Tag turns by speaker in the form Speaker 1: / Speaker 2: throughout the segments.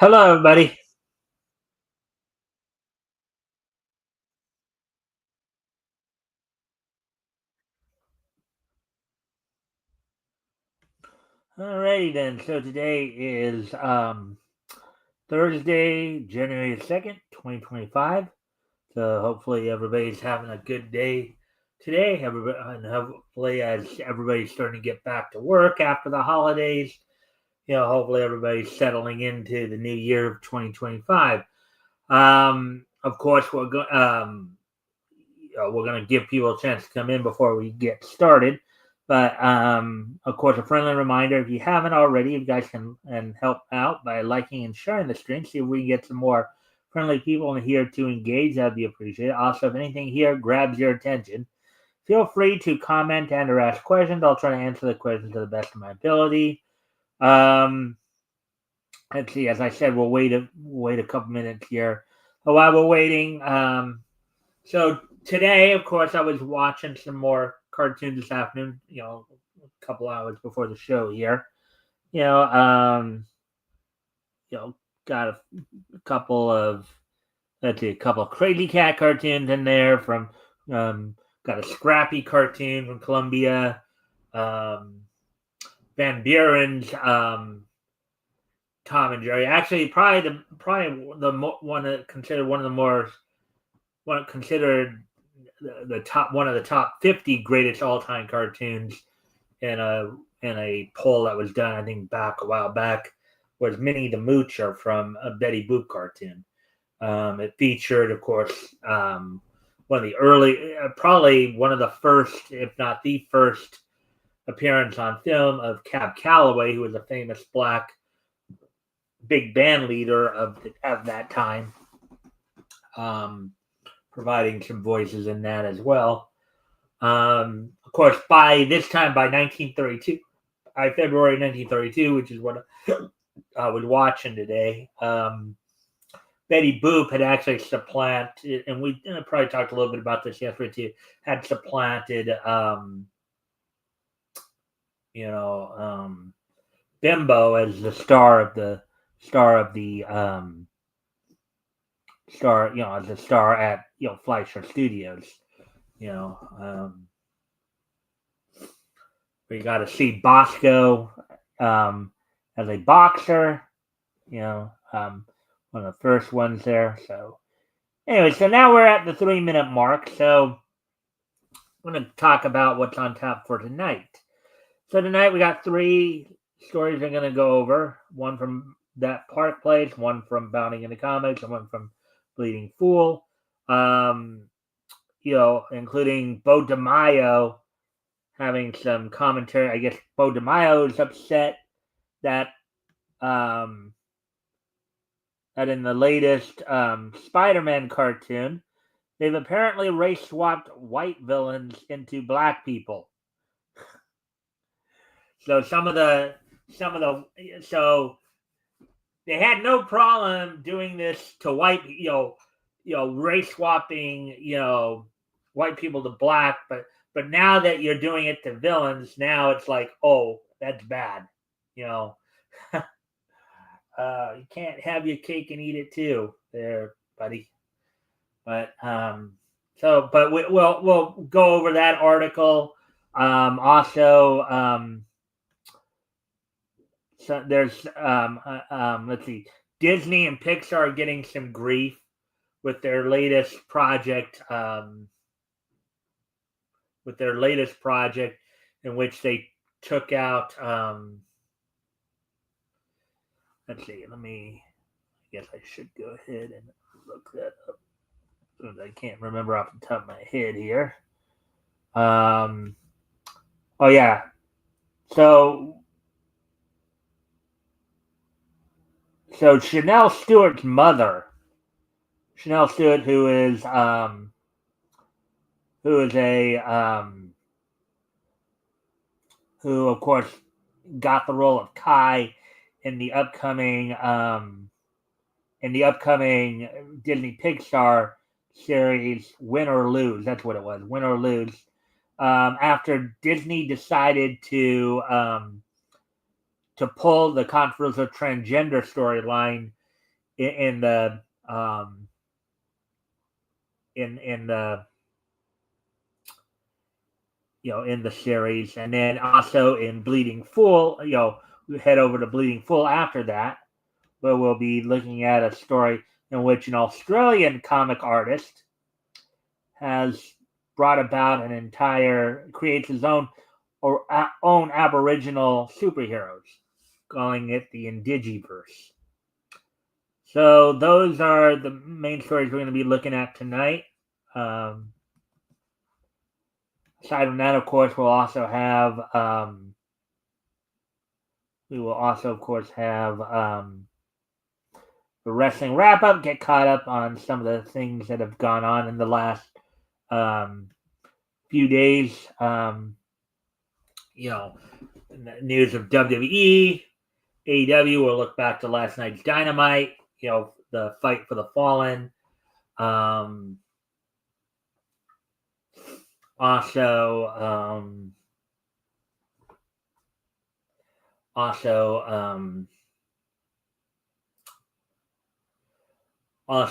Speaker 1: Hello, everybody. Alrighty then. So today is Thursday, January 2nd, 2025. So hopefully everybody's having a good day today. Everybody, and hopefully as everybody's starting to get back to work after the holidays, hopefully everybody's settling into the new year of 2025. Of course, we're going to give people a chance to come in before we get started. But of course, a friendly reminder: if you haven't already, you guys can and help out by liking and sharing the stream. See if we can get some more friendly people in here to engage. That'd be appreciated. Also, if anything here grabs your attention, feel free to comment and or ask questions. I'll try to answer the questions to the best of my ability. Um, let's see. As I said, we'll wait a couple minutes here. But while we're waiting, so today, of course, I was watching some more cartoons this afternoon. A couple hours before the show here. You know, um, got a couple of a couple of Crazy Cat cartoons in there from. Got a Scrappy cartoon from Columbia. Um, Van Buren's Tom and Jerry. Actually, one that considered one of the more one considered the top one of the top 50 greatest all time cartoons in a poll that was done, I think, a while back, was Minnie the Moocher from a Betty Boop cartoon. It featured, of course, one of the early, probably one of the first, if not the first, appearance on film of Cab Calloway, who was a famous black big band leader of that time. Providing some voices in that as well. Of course, by 1932, by February 1932, which is what I was watching today, Betty Boop had actually supplanted, and we probably talked a little bit about this yesterday too, had supplanted, Bimbo as the star of the as a star at Fleischer Studios. We got to see Bosco as a boxer. One of the first ones there. So anyway, so now we're at the 3-minute mark. So I'm going to talk about what's on tap for tonight. So tonight we got 3 stories I'm going to go over. One from That Park Place, one from Bounding into Comics, and one from Bleeding Fool. Including Bo DeMaio having some commentary. I guess Bo DeMaio is upset that that in the latest Spider-Man cartoon, they've apparently race swapped white villains into black people. So so they had no problem doing this to white, race swapping, white people to black, but now that you're doing it to villains, now it's like, oh, that's bad, you can't have your cake and eat it too, there, buddy. But we'll go over that article. Also, so there's let's see, Disney and Pixar are getting some grief with their latest project. In which they took out. Let's see. I guess I should go ahead and look that up. I can't remember off the top of my head here. Oh yeah. So Chanel Stewart's mother, Chanel Stewart, who is a who of course got the role of Kai in the upcoming Disney Pixar series Win or Lose. That's what it was, Win or Lose. After Disney decided to pull the controversial transgender storyline in the in the in the series, and then also in Bleeding Full. We head over to Bleeding Full after that, where we'll be looking at a story in which an Australian comic artist has brought about creates his own Aboriginal superheroes, calling it the Indigiverse. So those are the main stories we're going to be looking at tonight. Aside from that, of course, we will also, of course, have the wrestling wrap up, get caught up on some of the things that have gone on in the last few days. News of WWE, AEW. We'll look back to last night's Dynamite. The fight for the Fallen. Also,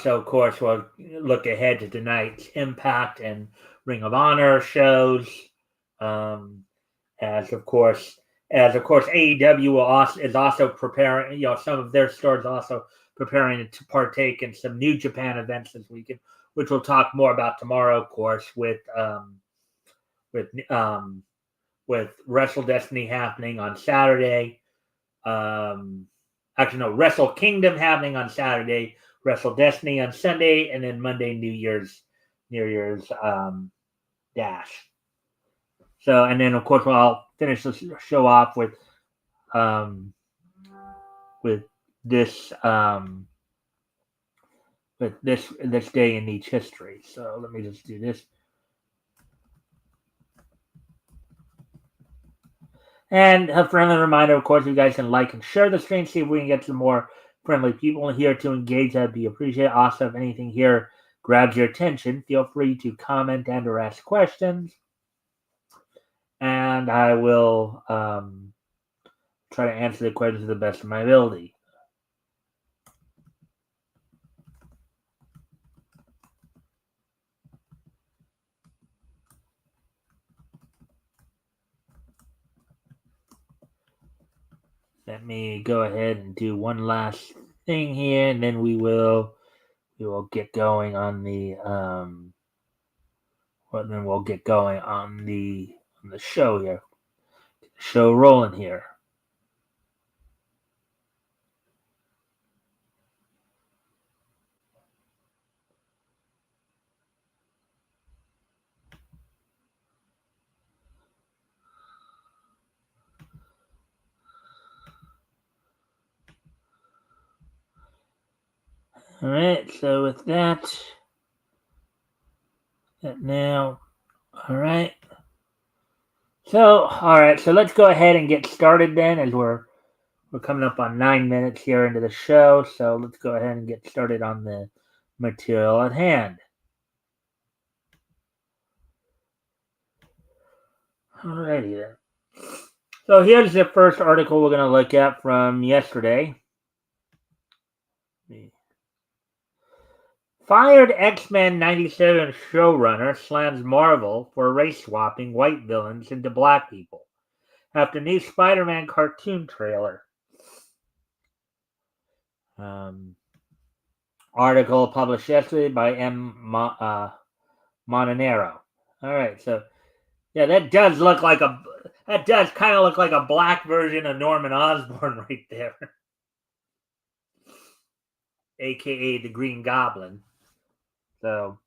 Speaker 1: of course, we'll look ahead to tonight's Impact and Ring of Honor shows. As of course, AEW is also preparing. Some of their stores also preparing to partake in some New Japan events this weekend, which we'll talk more about tomorrow, of course, with Wrestle Destiny happening on Saturday. Wrestle Kingdom happening on Saturday, Wrestle Destiny on Sunday, and then Monday New Year's Dash. So, and then of course I'll finish the show off with this this day in each history. So let me just do this. And a friendly reminder, of course, you guys can like and share the stream, see if we can get some more friendly people here to engage. That'd be appreciated. Also, if anything here grabs your attention, feel free to comment and or ask questions. And I will try to answer the questions to the best of my ability. Let me go ahead and do one last thing here, and then we will get going on the we'll get going on the show here. Get the show rolling here. All right, so with that now, all right. So, all right, so let's go ahead and get started then, as we're coming up on 9 minutes here into the show. So let's go ahead and get started on the material at hand. Alrighty then. So here's the first article we're going to look at from yesterday. Fired X-Men 97 showrunner slams Marvel for race-swapping white villains into black people after new Spider-Man cartoon trailer. Article published yesterday by M. Montanero. All right, so yeah, that does kind of look like a black version of Norman Osborn right there, aka the Green Goblin. So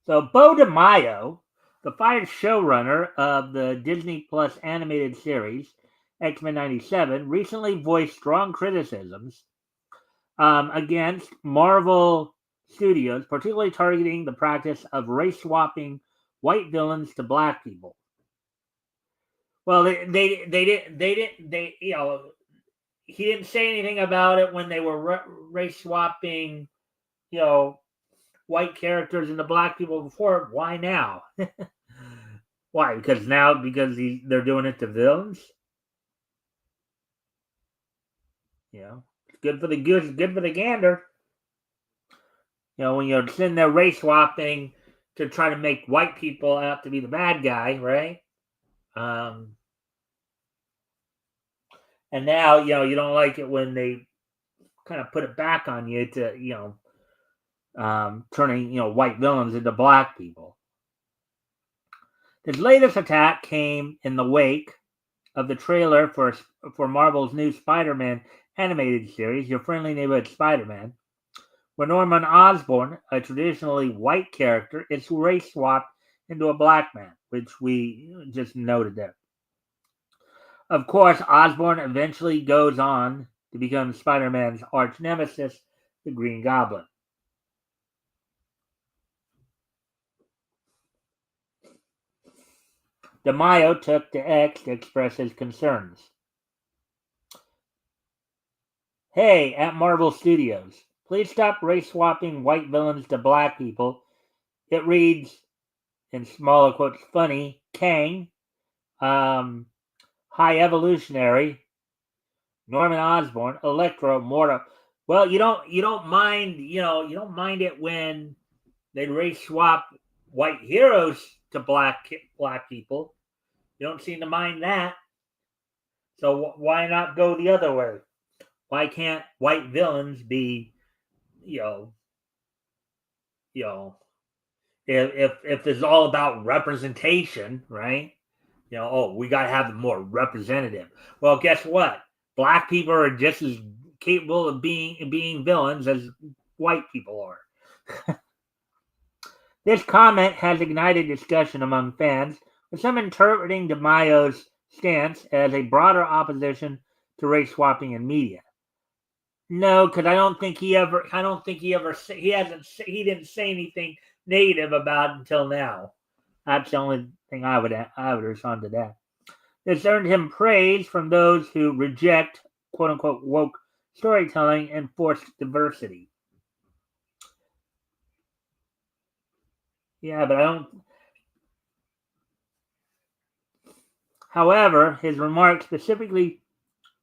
Speaker 1: Bo DeMaio, the fired showrunner of the Disney Plus animated series X-Men 97, recently voiced strong criticisms against Marvel Studios, particularly targeting the practice of race swapping white villains to black people. Well, they didn't he didn't say anything about it when they were race swapping white characters into black people before. Why now? Why? Because they're doing it to villains. good for the goose, good for the gander. When you're sitting there race swapping to try to make white people out to be the bad guy, right? And now, you don't like it when they kind of put it back on you to, turning, white villains into black people. This latest attack came in the wake of the trailer for Marvel's new Spider-Man animated series, Your Friendly Neighborhood Spider-Man, where Norman Osborn, a traditionally white character, is race swapped into a black man, which we just noted there. Of course, Osborn eventually goes on to become Spider-Man's arch nemesis, the Green Goblin. DeMaio took to X to express his concerns. Hey, at Marvel Studios, please stop race swapping white villains to black people. It reads, in smaller quotes, funny, Kang, High Evolutionary, Norman Osborn, Electro, Morta. Well, you don't mind it when they race swap white heroes to black people. You don't seem to mind that. So why not go the other way? Why can't white villains be, if it's all about representation, right? We got to have them more representative. Well, guess what? Black people are just as capable of being villains as white people are. This comment has ignited discussion among fans, with some interpreting DeMaio's stance as a broader opposition to race swapping in media. No, because I don't think he didn't say anything negative about it until now. That's the only thing I would respond to that. This earned him praise from those who reject "quote unquote" woke storytelling and forced diversity. Yeah, but I don't. However, his remarks specifically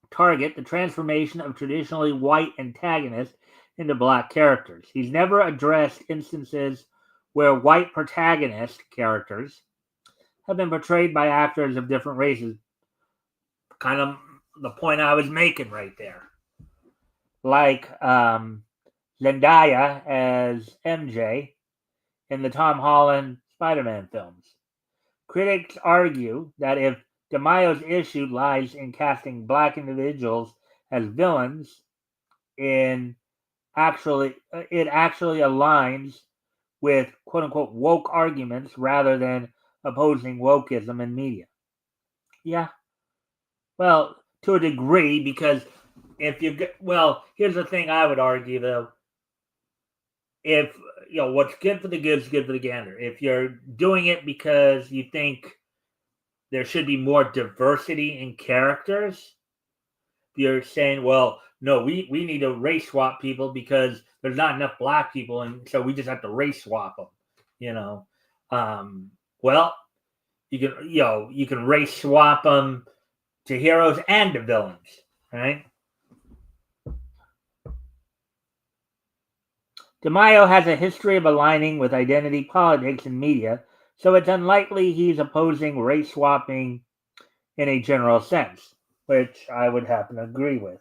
Speaker 1: target the transformation of traditionally white antagonists into black characters. He's never addressed instances where white protagonist characters have been portrayed by actors of different races. Kind of the point I was making right there. Like Zendaya as MJ in the Tom Holland Spider-Man films. Critics argue that if DeMaio's issue lies in casting black individuals as villains, it actually aligns with "quote unquote" woke arguments rather than opposing wokeism in media. Yeah. Well, to a degree, because here's the thing I would argue though. If what's good for the good is good for the gander. If you're doing it because you think there should be more diversity in characters, you're saying, well, no, we need to race swap people because there's not enough black people, and so we just have to race swap them. Well, you can race swap them to heroes and to villains, right? DeMaio has a history of aligning with identity politics in media, so it's unlikely he's opposing race swapping in a general sense, which I would happen to agree with.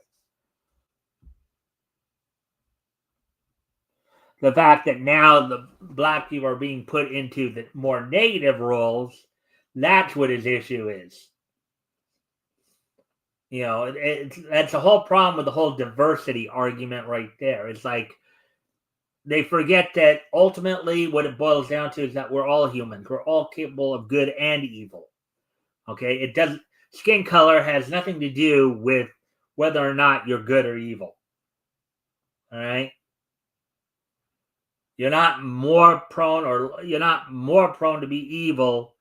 Speaker 1: The fact that now the black people are being put into the more negative roles, that's what his issue is. That's the whole problem with the whole diversity argument right there. It's like they forget that ultimately what it boils down to is that we're all humans. We're all capable of good and evil. Okay? Skin color has nothing to do with whether or not you're good or evil. All right? You're not more prone to be evil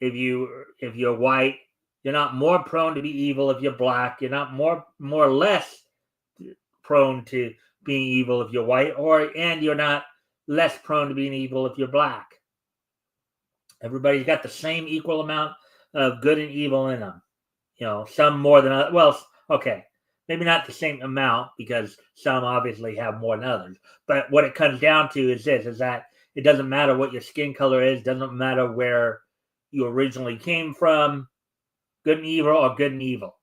Speaker 1: if you're white. You're not more prone to be evil if you're black. You're not more or less prone to being evil if you're white, and you're not less prone to being evil if you're black. Everybody's got the same equal amount of good and evil in them. Some more than others. Well, okay. Maybe not the same amount because some obviously have more than others. But what it comes down to is this: is that it doesn't matter what your skin color is, doesn't matter where you originally came from, good and evil or good and evil.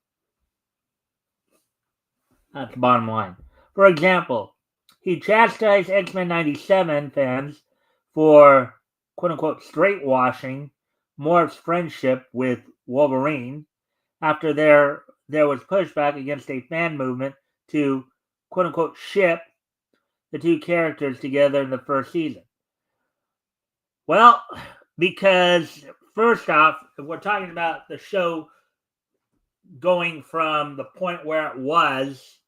Speaker 1: That's the bottom line. For example, he chastised X-Men 97 fans for quote-unquote straight-washing Morph's friendship with Wolverine after there was pushback against a fan movement to quote-unquote ship the two characters together in the first season. Well, because first off, if we're talking about the show going from the point where it was,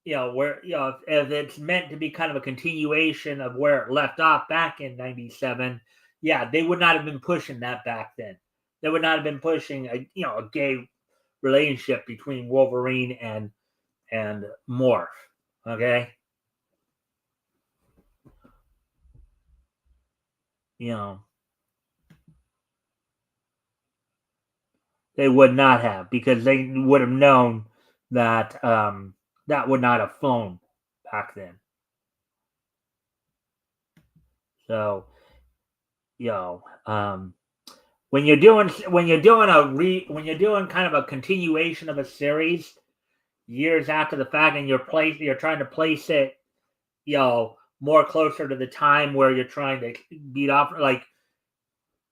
Speaker 1: where, if it's meant to be kind of a continuation of where it left off back in 97, yeah, they would not have been pushing that back then. They would not have been pushing a gay relationship between Wolverine and Morph. Okay? They would not have, because they would have known that that would not have flown back then. So, when you're doing kind of a continuation of a series years after the fact, and you're trying to place it, more closer to the time where you're trying to beat off, like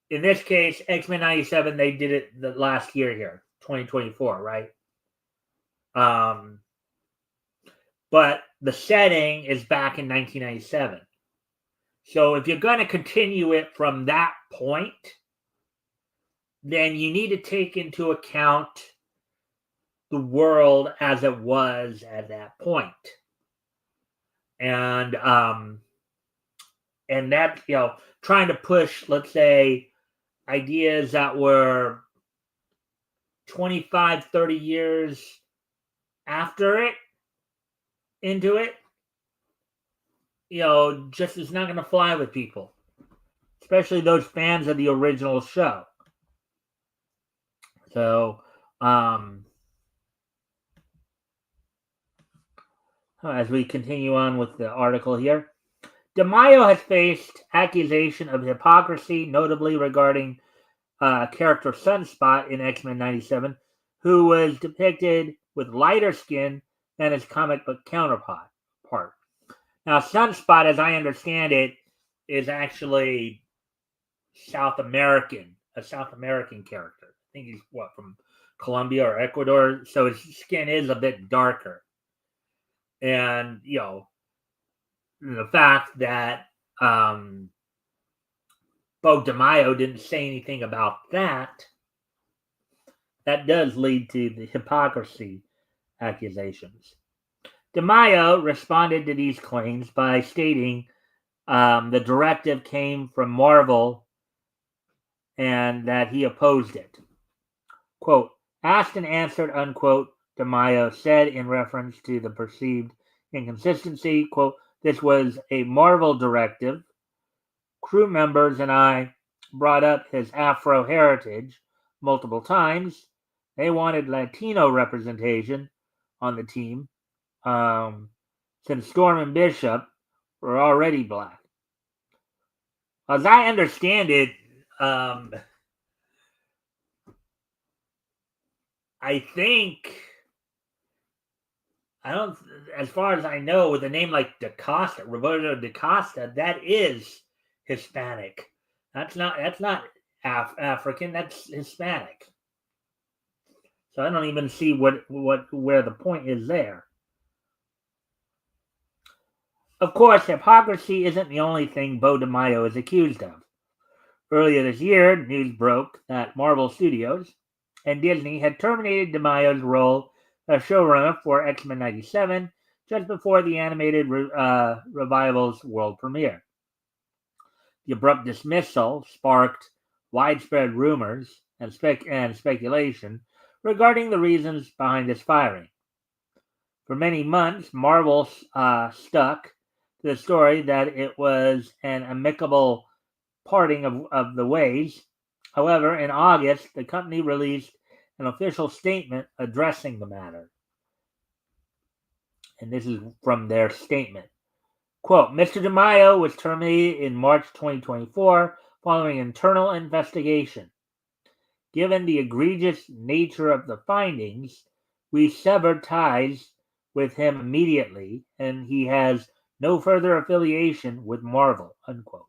Speaker 1: in this case, X-Men 97, they did it the last year here, 2024, right? But the setting is back in 1997. So if you're going to continue it from that point, then you need to take into account the world as it was at that point. And that, trying to push, let's say, ideas that were 25, 30 years after it into it, just is not going to fly with people, especially those fans of the original show. So, as we continue on with the article here, DeMaio has faced accusation of hypocrisy, notably regarding character Sunspot in X-Men 97, who was depicted with lighter skin than his comic book counterpart. Now, Sunspot, as I understand it, is actually a South American character. I think he's from Colombia or Ecuador, so his skin is a bit darker. And the fact that Bo DeMaio didn't say anything about that does lead to the hypocrisy accusations. DeMaio responded to these claims by stating the directive came from Marvel and that he opposed it. Quote, asked and answered, unquote, DeMaio said in reference to the perceived inconsistency, quote, this was a Marvel directive. Crew members and I brought up his Afro heritage multiple times. They wanted Latino representation on the team, since Storm and Bishop were already black. As I understand it, I think, as far as I know, with a name like Roberto DaCosta, that is Hispanic. That's not African. That's Hispanic. So I don't even see where the point is there. Of course, hypocrisy isn't the only thing Bo DeMaio is accused of. Earlier this year, news broke that Marvel Studios and Disney had terminated DeMaio's role as showrunner for X-Men 97 just before the animated revival's world premiere. The abrupt dismissal sparked widespread rumors and speculation regarding the reasons behind this firing. For many months, Marvel stuck to the story that it was an amicable parting of the ways. However, in August, the company released an official statement addressing the matter. And this is from their statement. Quote, Mr. DeMaio was terminated in March 2024 following internal investigation. Given the egregious nature of the findings, we severed ties with him immediately, and he has no further affiliation with Marvel, unquote.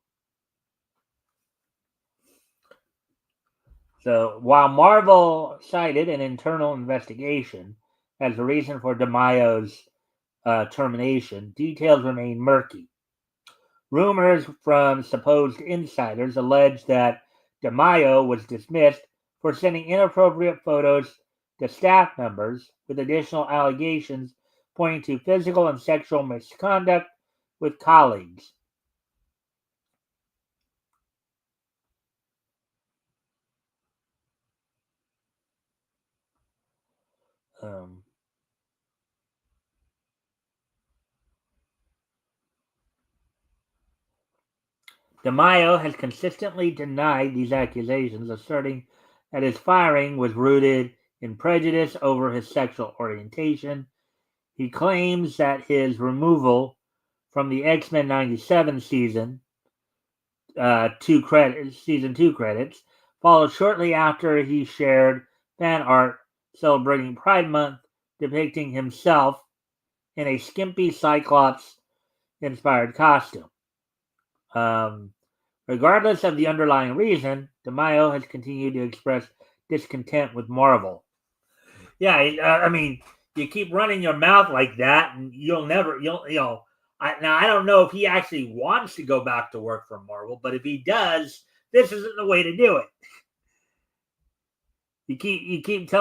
Speaker 1: So while Marvel cited an internal investigation as the reason for DeMaio's termination, details remain murky. Rumors from supposed insiders allege that DeMaio was dismissed for sending inappropriate photos to staff members, with additional allegations pointing to physical and sexual misconduct with colleagues. Um, DeMaio has consistently denied these accusations, asserting that his firing was rooted in prejudice over his sexual orientation. He claims that his removal from the X-Men '97 season season 2 credits followed shortly after he shared fan art celebrating Pride Month depicting himself in a skimpy Cyclops inspired costume. Um, Regardless of the underlying reason, DeMaio has continued to express discontent with Marvel. Yeah, I mean, you keep running your mouth like that, and now I don't know if he actually wants to go back to work for Marvel, but if he does, this isn't the way to do it. You keep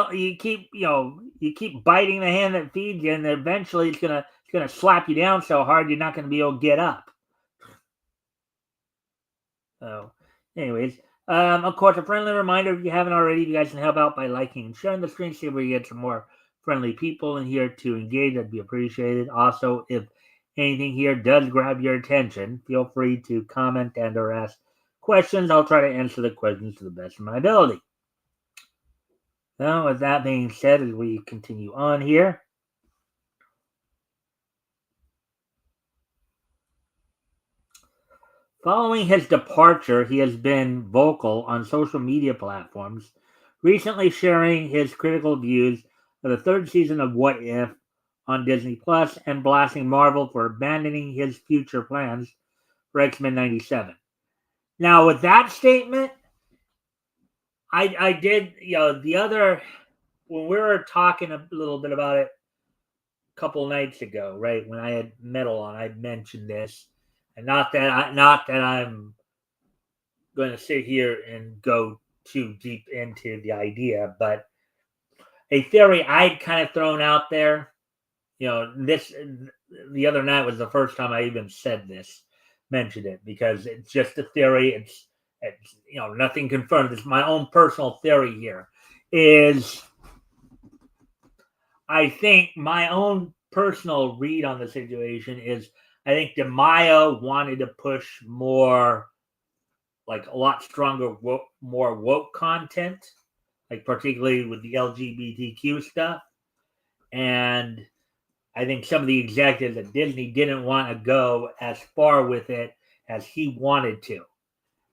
Speaker 1: biting the hand that feeds you, and eventually it's gonna slap you down so hard you're not gonna be able to get up. So, anyways, of course, a friendly reminder if you haven't already, you guys can help out by liking and sharing the screen, see if we get some more friendly people in here to engage. That'd be appreciated. Also, if anything here does grab your attention, feel free to comment and or ask questions. I'll try to answer the questions to the best of my ability. Now, with that being said, as we continue on here, following his departure, he has been vocal on social media platforms, recently sharing his critical views of the third season of What If on Disney Plus and blasting Marvel for abandoning his future plans for X-Men '97. Now, with that statement, I did, the other, when we were talking a little bit about it a couple nights ago, right, when I had Metal on, I mentioned this, and not that I'm going to sit here and go too deep into the idea, but a theory I'd kind of thrown out there, this the other night was the first time I even said this, mentioned it, because it's just a theory. It's nothing confirmed. It's my own personal theory here. Is I think my own personal read on the situation is I think DeMaio wanted to push more, like a lot stronger, more woke content, like particularly with the LGBTQ stuff. And I think some of the executives at Disney didn't want to go as far with it as he wanted to.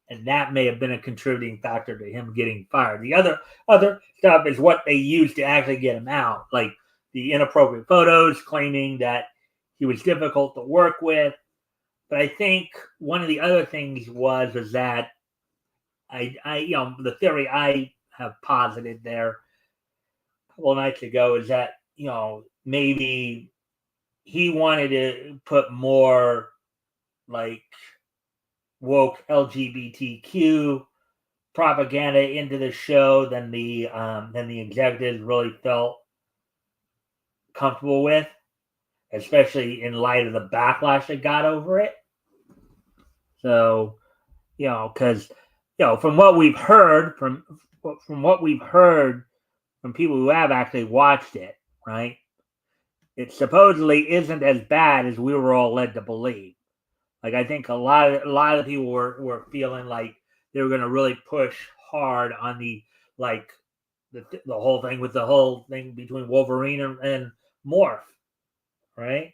Speaker 1: And that may have been a contributing factor to him getting fired. The other stuff is what they used to actually get him out, like the inappropriate photos claiming that he was difficult to work with. But I think one of the other things was that the theory I have posited there a couple of nights ago is that maybe he wanted to put more like woke LGBTQ propaganda into the show than the executives really felt comfortable with, especially in light of the backlash they got over it. So, because from what we've heard from people who have actually watched it, right? It supposedly isn't as bad as we were all led to believe. Like I think a lot of people were feeling like they were going to really push hard on the whole thing with the whole thing between Wolverine and Morph. right?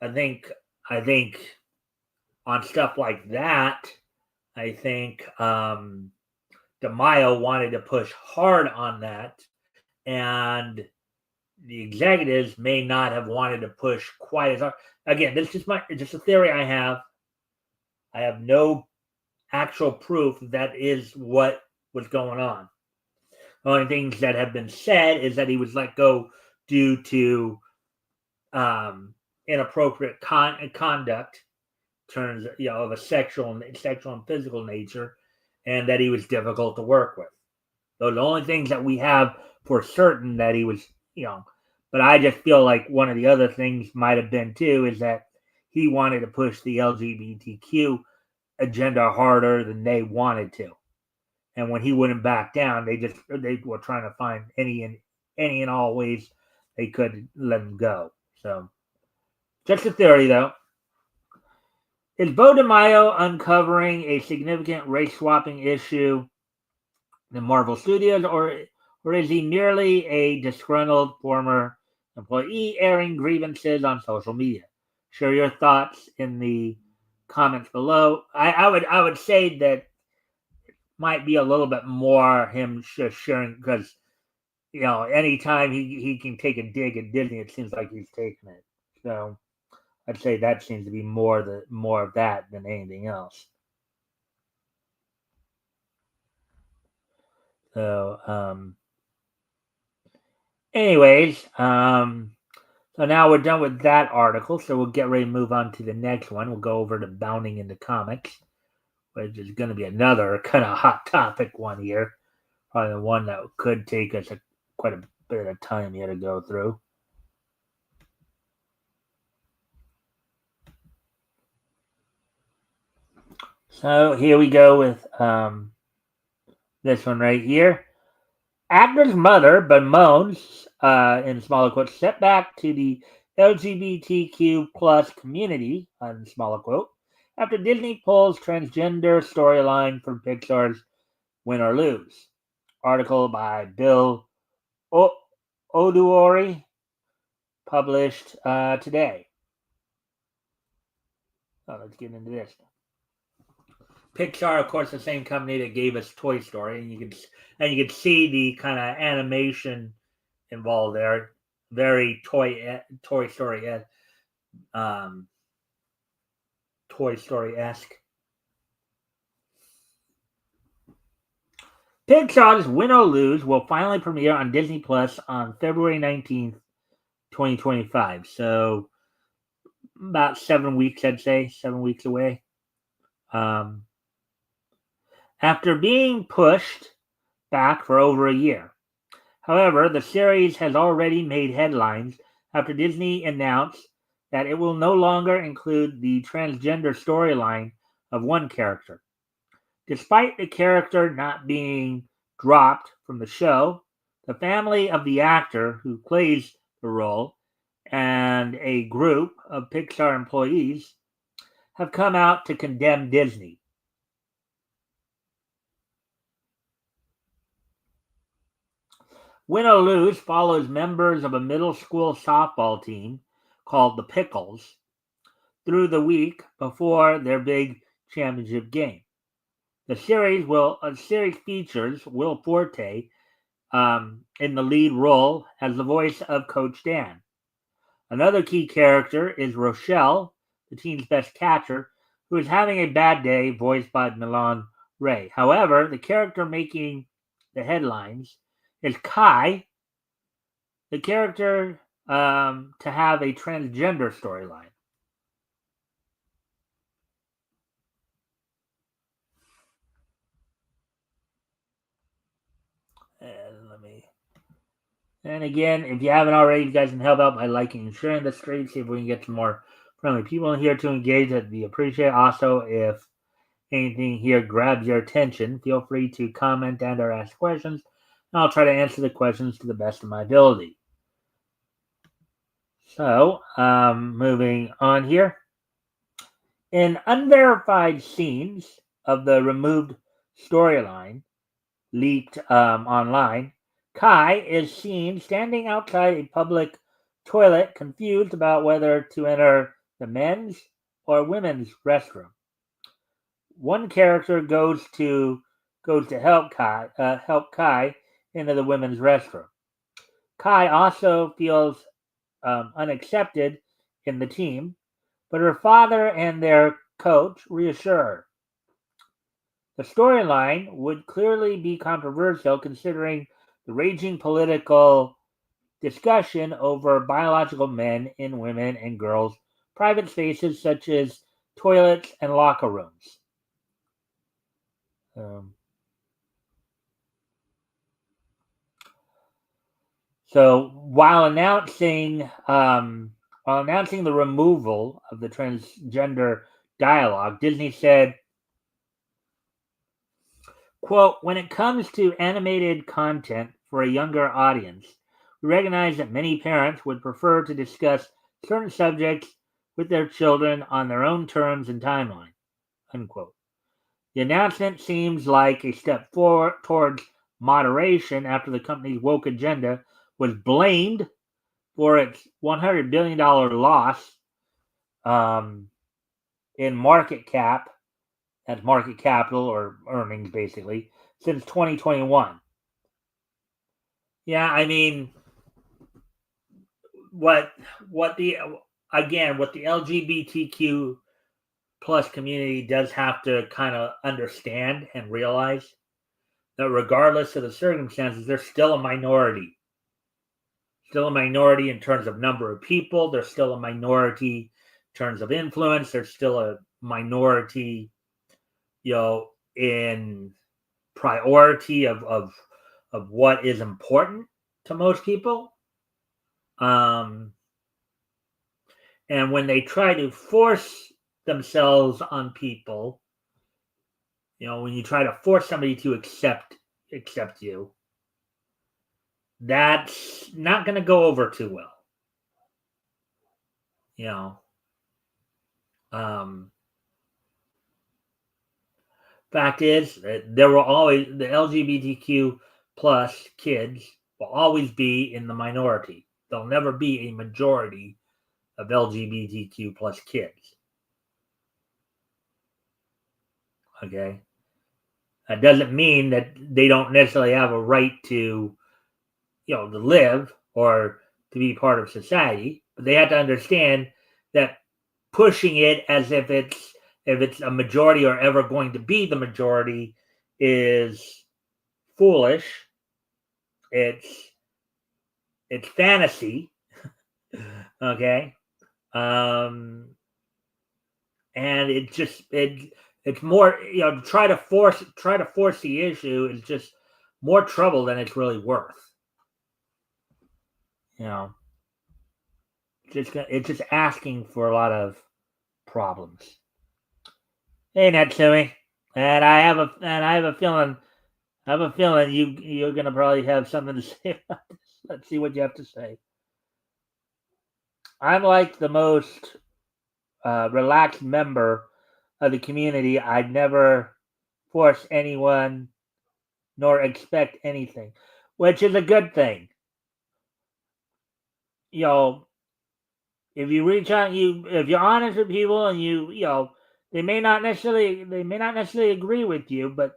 Speaker 1: I think I think on stuff like that, I think DeMaio wanted to push hard on that, and the executives may not have wanted to push quite as hard. Again, this is just a theory I have. I have no actual proof that is what was going on. The only things that have been said is that he was let go due to inappropriate conduct, terms of a sexual and physical nature, and that he was difficult to work with. Those are the only things that we have for certain that he was, But I just feel like one of the other things might have been too is that he wanted to push the LGBTQ agenda harder than they wanted to. And when he wouldn't back down, they were trying to find any and all ways they could let him go. So just a theory, though. Is Bo DeMaio uncovering a significant race swapping issue in Marvel Studios, or is he merely a disgruntled former employee airing grievances on social media? Share your thoughts in the comments below. I would say that might be a little bit more him sharing because anytime he can take a dig at Disney, it seems like he's taking it. So I'd say that seems to be more of that than anything else. So anyways, so now we're done with that article, so we'll get ready to move on to the next one. We'll go over to Bounding into Comics, which is going to be another kind of hot topic one here. Probably the one that could take us quite a bit of time here to go through. So here we go with this one right here. Actor's mother bemoans, in smaller quotes, setback to the LGBTQ plus community, on smaller quote, after Disney pulls transgender storyline from Pixar's Win or Lose. Article by Bill Oduori, published today. So let's get into this. Pixar, of course, the same company that gave us Toy Story, and you can see the kind of animation involved there. Very Toy Story Toy Story esque. Pixar's Win or Lose will finally premiere on Disney Plus on February 19th, 2025. So about 7 weeks, I'd say, 7 weeks away. After being pushed back for over a year. However, the series has already made headlines after Disney announced that it will no longer include the transgender storyline of one character. Despite the character not being dropped from the show, the family of the actor who plays the role and a group of Pixar employees have come out to condemn Disney. Win or Lose follows members of a middle school softball team called the Pickles through the week before their big championship game. The series features Will Forte in the lead role as the voice of Coach Dan. Another key character is Rochelle, the team's best catcher, who is having a bad day, voiced by Milan Ray. However, the character making the headlines is Kai, the character to have a transgender storyline. And again, if you haven't already, you guys can help out by liking and sharing the stream. See if we can get some more friendly people in here to engage. That'd be appreciated. Also, if anything here grabs your attention, feel free to comment and or ask questions. And I'll try to answer the questions to the best of my ability. So, moving on here. In unverified scenes of the removed storyline leaked online, Kai is seen standing outside a public toilet, confused about whether to enter the men's or women's restroom. One character goes to help Kai into the women's restroom. Kai also feels unaccepted in the team, but her father and their coach reassure her. The storyline would clearly be controversial considering the raging political discussion over biological men in women and girls' private spaces such as toilets and locker rooms. Um, so while announcing the removal of the transgender dialogue, Disney said, quote, when it comes to animated content for a younger audience, we recognize that many parents would prefer to discuss certain subjects with their children on their own terms and timeline, unquote. The announcement seems like a step forward towards moderation after the company's woke agenda was blamed for its $100 billion loss um, in market cap, that's market capital or earnings basically, since 2021. Yeah, I mean, what what the what the LGBTQ plus community does have to kind of understand and realize that regardless of the circumstances, they're still a minority. Still a minority in terms of number of people. They're still a minority in terms of influence. They're still a minority, in priority of what is important to most people. And when they try to force themselves on people, when you try to force somebody to accept you, that's not going to go over too well. Fact is that there will always the LGBTQ plus kids will always be in the minority. There'll never be a majority of LGBTQ plus kids. Okay, that doesn't mean that they don't necessarily have a right to live or to be part of society, but they have to understand that pushing it as if it's a majority or ever going to be the majority is foolish. It's fantasy. Okay. And it's more, to try to force the issue is just more trouble than it's really worth. It's just asking for a lot of problems. Hey, Natsumi, and I have a feeling you're gonna probably have something to say about this. Let's see what you have to say. I'm like the most relaxed member of the community. I'd never force anyone nor expect anything, which is a good thing. If you reach out, if you're honest with people, and they may not necessarily agree with you, but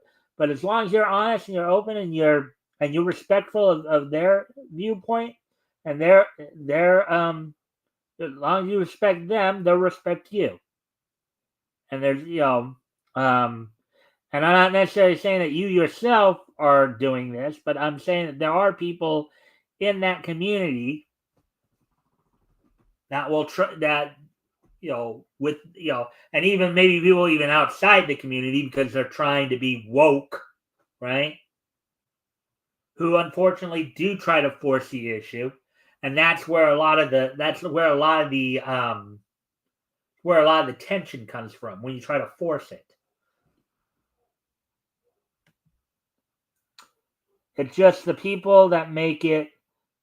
Speaker 1: as long as you're honest and you're open and you're respectful of their viewpoint and their as long as you respect them, they'll respect you. And there's and I'm not necessarily saying that you yourself are doing this, but I'm saying that there are people in that community that will that with and even maybe people even outside the community because they're trying to be woke, right? Who unfortunately do try to force the issue, and that's where a lot of the tension comes from when you try to force it. It's just the people that make it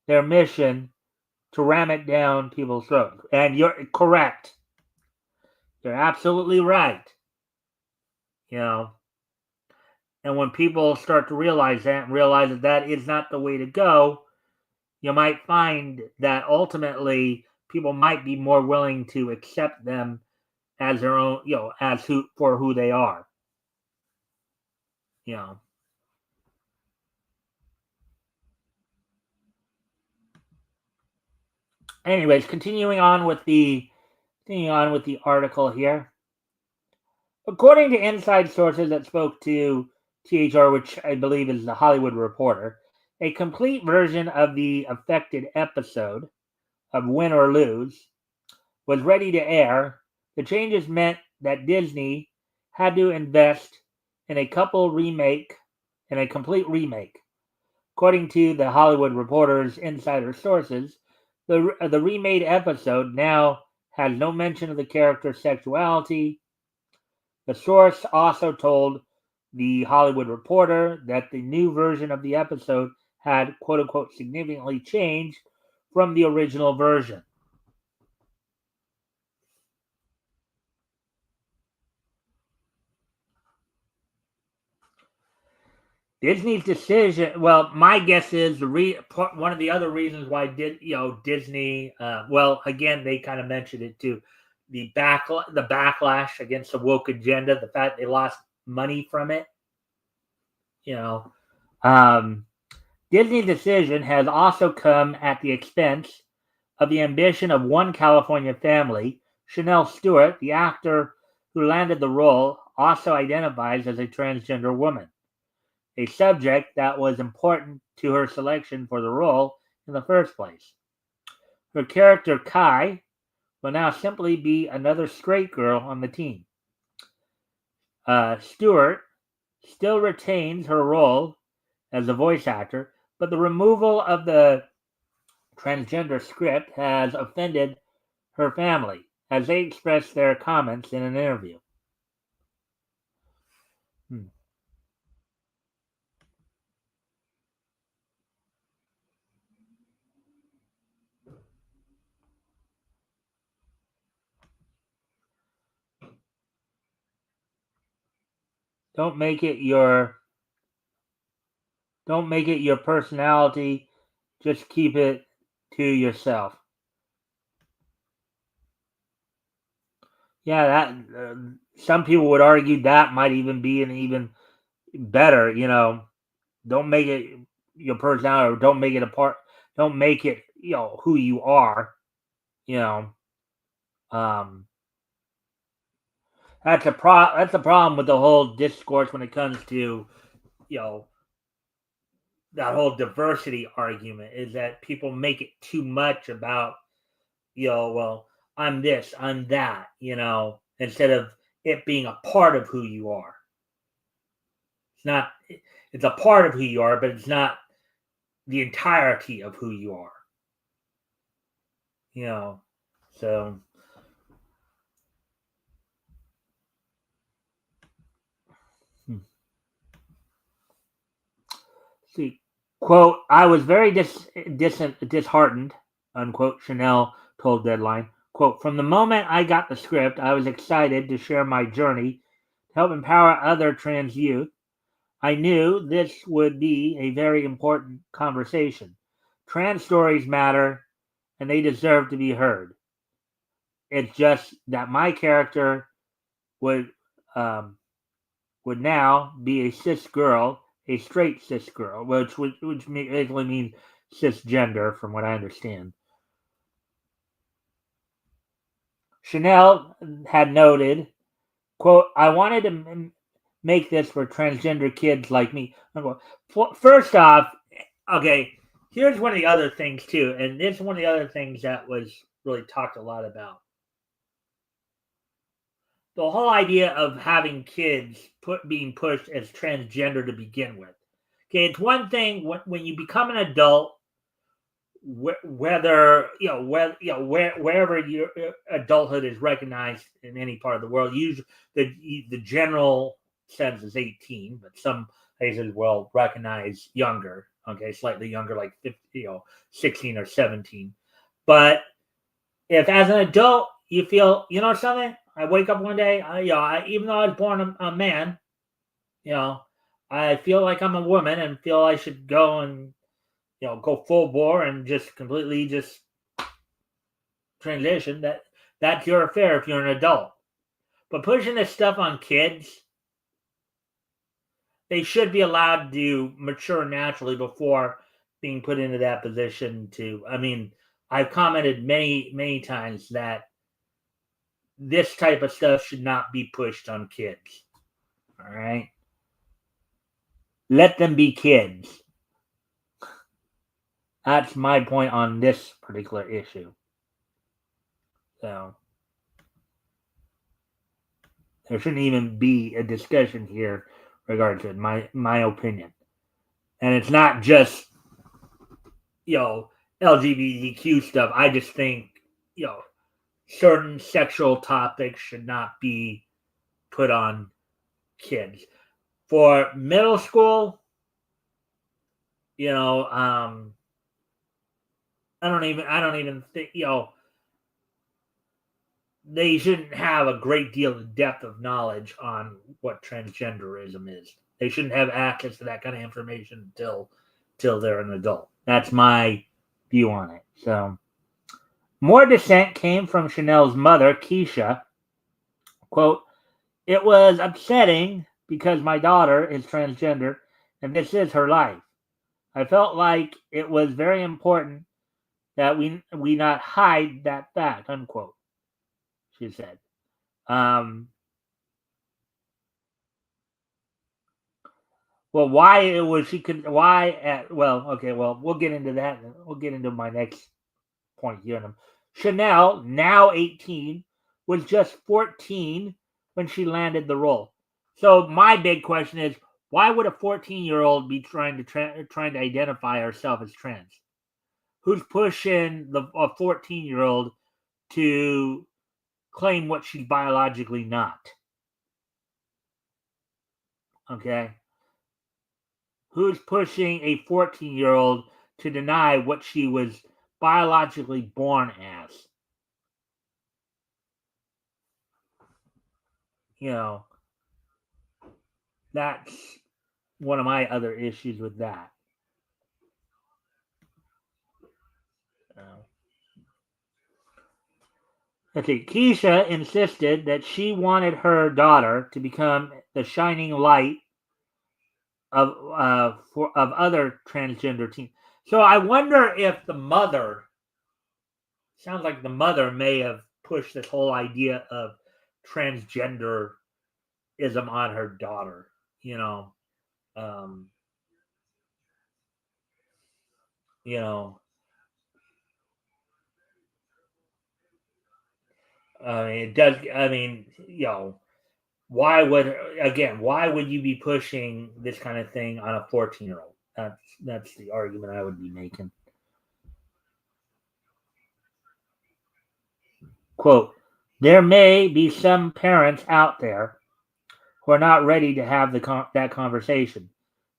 Speaker 1: their mission to ram it down people's throats. And you're correct. You're absolutely right. And when people start to realize that and realize that is not the way to go, you might find that ultimately people might be more willing to accept them as their own, as who they are. You know. Anyways, continuing on with the article here. According to inside sources that spoke to THR, which I believe is the Hollywood Reporter, a complete version of the affected episode of Win or Lose was ready to air. The changes meant that Disney had to invest in a complete remake. According to the Hollywood Reporter's insider sources, the remade episode now has no mention of the character's sexuality. The source also told the Hollywood Reporter that the new version of the episode had "quote unquote" significantly changed from the original version. Disney's decision. Well, my guess is one of the other reasons why Disney. Well, again, they kind of mentioned it too. The backlash against the woke agenda, the fact they lost money from it. You know, um, Disney's decision has also come at the expense of the ambition of one California family. Chanel Stewart, the actor who landed the role, also identifies as a transgender woman, a subject that was important to her selection for the role in the first place. Her character, Kai, will now simply be another straight girl on the team. Stewart still retains her role as a voice actor, but the removal of the transgender script has offended her family, as they expressed their comments in an interview. Hmm. Don't make it your don't make it your personality. Just keep it to yourself. Yeah, that some people would argue that might even be an even better. Don't make it your personality, or don't make it a part. Don't make it who you are. You know, um, That's a problem with the whole discourse when it comes to you know that whole diversity argument, is that people make it too much about well, I'm this, I'm that, instead of it being a part of who you are. It's not. It's a part of who you are, but it's not the entirety of who you are. You know. So, hmm. See, quote, I was very disheartened, unquote, Chanel told Deadline. Quote, from the moment I got the script, I was excited to share my journey to help empower other trans youth. I knew this would be a very important conversation. Trans stories matter, and they deserve to be heard. It's just that my character would um, would now be a cis girl, a straight cis girl, which basically means cisgender, from what I understand. Chanel had noted, "quote I wanted to make this for transgender kids like me." Unquote. First off, okay, here's one of the other things too, and this is one of the other things that was really talked a lot about. The whole idea of having kids being pushed as transgender to begin with. Okay, it's one thing when you become an adult, whether wherever your adulthood is recognized in any part of the world. Usually, the general sense is 18, but some places will recognize younger. Okay, slightly younger, like 50, 16 or 17. But if as an adult you feel, something, I wake up one day, even though I was born a man, you know, I feel like I'm a woman and feel I should go and go full bore and just completely just transition, that's your affair if you're an adult. But pushing this stuff on kids, they should be allowed to mature naturally before being put into that position to. I mean, I've commented many times that this type of stuff should not be pushed on kids. All right? Let them be kids. That's my point on this particular issue. So there shouldn't even be a discussion here regarding to it, my opinion. And it's not just LGBTQ stuff. I just think certain sexual topics should not be put on kids. For middle school, I don't even think they shouldn't have a great deal of depth of knowledge on what transgenderism is. They shouldn't have access to that kind of information until they're an adult. That's my view on it. So, more dissent came from Chanel's mother, Keisha. Quote, "It was upsetting because my daughter is transgender and this is her life. I felt like it was very important that we not hide that fact," unquote, she said. Well, why it was she could why at well okay well we'll get into that. We'll get into my next point here. Chanel, now 18, was just 14 when she landed the role. So my big question is, why would a 14-year-old be trying to identify herself as trans? Who's pushing a 14-year-old to claim what she's biologically not? Okay? Who's pushing a 14-year-old to deny what she was biologically born as? That's one of my other issues with that. Okay, Keisha insisted that she wanted her daughter to become the shining light of other transgender teens. So I wonder if the mother sounds like the mother may have pushed this whole idea of transgenderism on her daughter. Um, you know, I mean, it does. I mean, why would you be pushing this kind of thing on a 14-year-old? That's the argument I would be making. Quote, "There may be some parents out there who are not ready to have that conversation,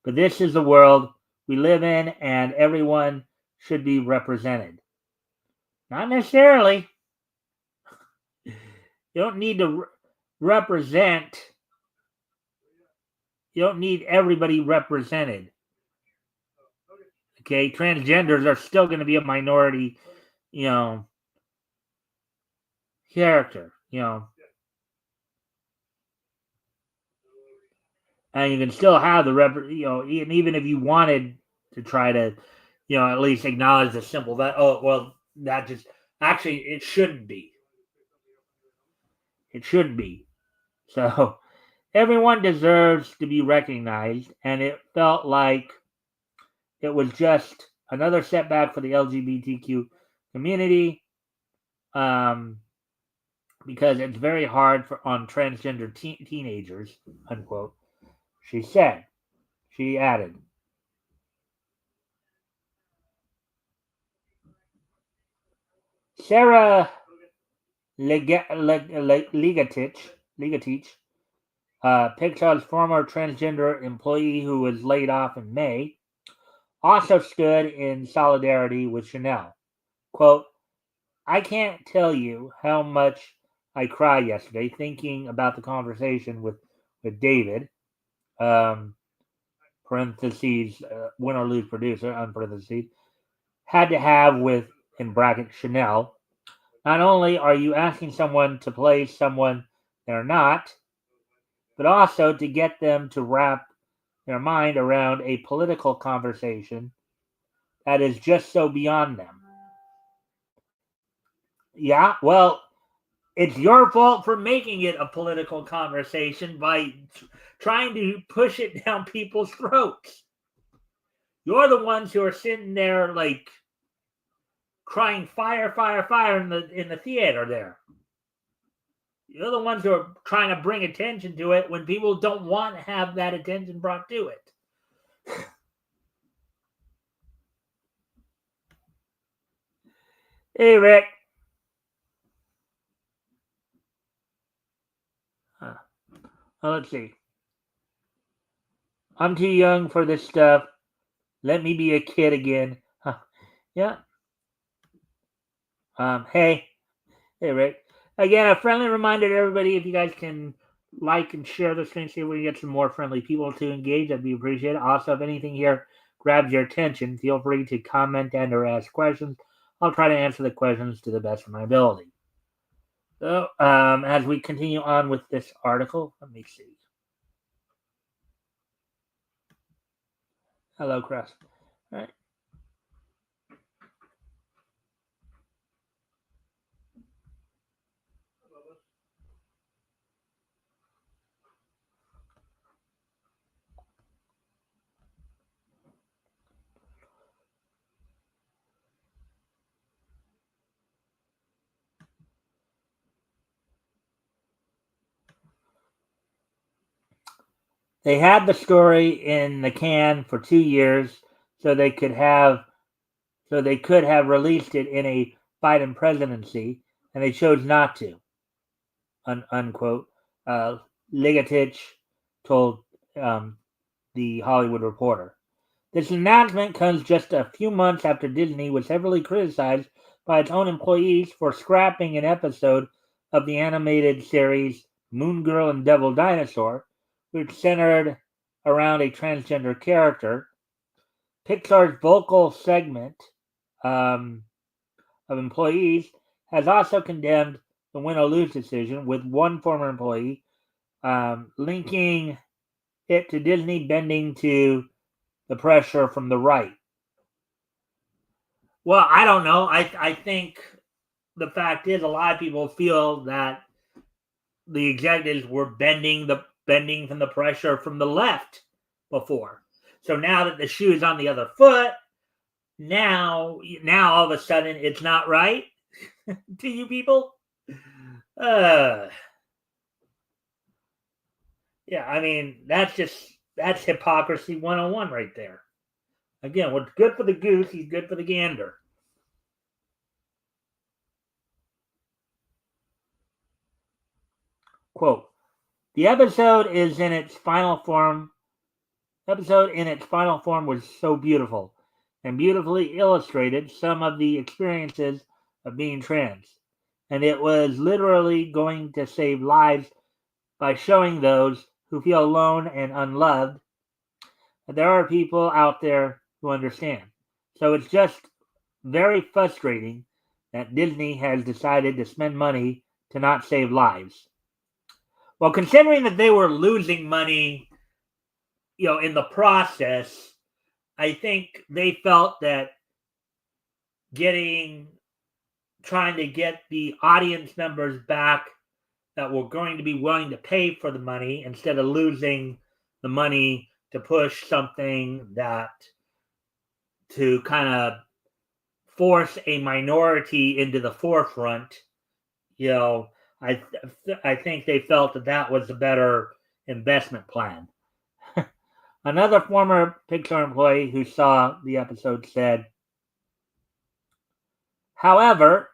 Speaker 1: but this is the world we live in and everyone should be represented." Not necessarily. You don't need to represent. You don't need everybody represented. Okay, transgenders are still going to be a minority, character, and you can still have the and even if you wanted to try to, at least acknowledge the simple that that just actually it shouldn't be. It shouldn't be. So everyone deserves to be recognized, and it felt like it was just another setback for the LGBTQ community. Because it's very hard on transgender teenagers, unquote, she said. She added. Sarah Ligatich, Pixar's former transgender employee who was laid off in May, also stood in solidarity with Chanel. Quote, "I can't tell you how much I cried yesterday thinking about the conversation with David. parentheses, win or lose producer, parentheses, had to have with, in bracket, Chanel. Not only are you asking someone to play someone they're not, but also to get them to wrap their mind around a political conversation that is just so beyond them. Yeah, well, it's your fault for making it a political conversation by trying to push it down people's throats. You're the ones who are sitting there like crying fire, fire, fire in the theater there. You're the ones who are trying to bring attention to it when people don't want to have that attention brought to it. Hey, Rick. Let's see. I'm too young for this stuff. Let me be a kid again. Yeah. Hey, Rick. Again, a friendly reminder to everybody: if you guys can like and share the stream, see if we can get some more friendly people to engage. That'd be appreciated. Also, if anything here grabs your attention, feel free to comment and or ask questions. I'll try to answer the questions to the best of my ability. So, as we continue on with this article, let me see. Hello, Chris. All right. They had the story in the can for 2 years, so they could have released it in a Biden presidency, and they chose not to. Unquote. Ligatich told the Hollywood Reporter. This announcement comes just a few months after Disney was heavily criticized by its own employees for scrapping an episode of the animated series Moon Girl and Devil Dinosaur, which centered around a transgender character. Pixar's vocal segment of employees has also condemned the win or lose decision, with one former employee linking it to Disney bending to the pressure from the right. Well, I don't know. I think the fact is a lot of people feel that the executives were bending from the pressure from the left before. So now that the shoe is on the other foot, now all of a sudden it's not right to you people. Yeah, I mean that's hypocrisy 101 right there. Again, what's good for the goose, he's good for the gander. Quote, the episode in its final form was so beautiful and beautifully illustrated some of the experiences of being trans. And it was literally going to save lives by showing those who feel alone and unloved that there are people out there who understand. So it's just very frustrating that Disney has decided to spend money to not save lives. Well, considering that they were losing money, in the process, I think they felt that trying to get the audience members back that were going to be willing to pay for the money instead of losing the money to push something that to kind of force a minority into the forefront. I think they felt that was a better investment plan. Another former Pixar employee who saw the episode said, however,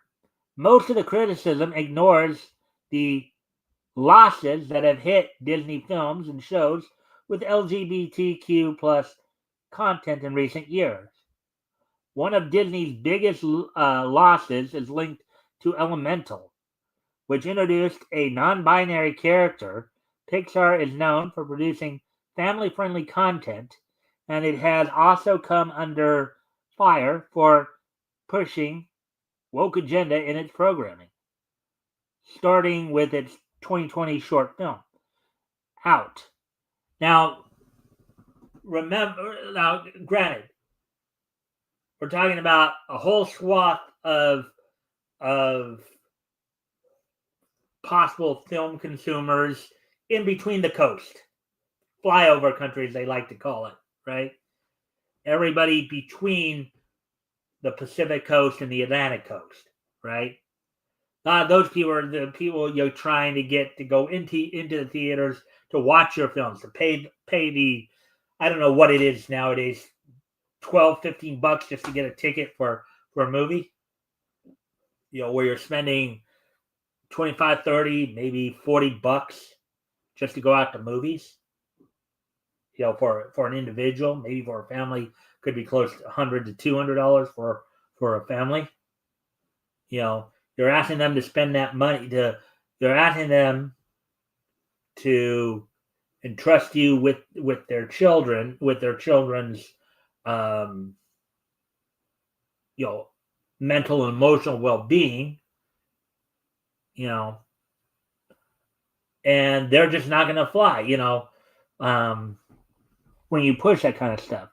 Speaker 1: most of the criticism ignores the losses that have hit Disney films and shows with LGBTQ plus content in recent years. One of Disney's biggest losses is linked to Elemental, which introduced a non-binary character. Pixar is known for producing family-friendly content, and it has also come under fire for pushing woke agenda in its programming, starting with its 2020 short film, Out. Now, granted, we're talking about a whole swath of possible film consumers in between the coast, flyover countries they like to call it, right? Everybody between the Pacific coast and the Atlantic coast, right? Those people are the people you're trying to get to go into the theaters to watch your films, to pay the, I don't know what it is nowadays, $12-15 just to get a ticket for a movie. Where you're spending 25, 30, maybe $40 just to go out to movies. For an individual, maybe for a family, could be close to $100 to $200 for a family. You're asking them to spend that money you're asking them to entrust you with their children, with their children's mental and emotional well-being, and they're just not going to fly, when you push that kind of stuff,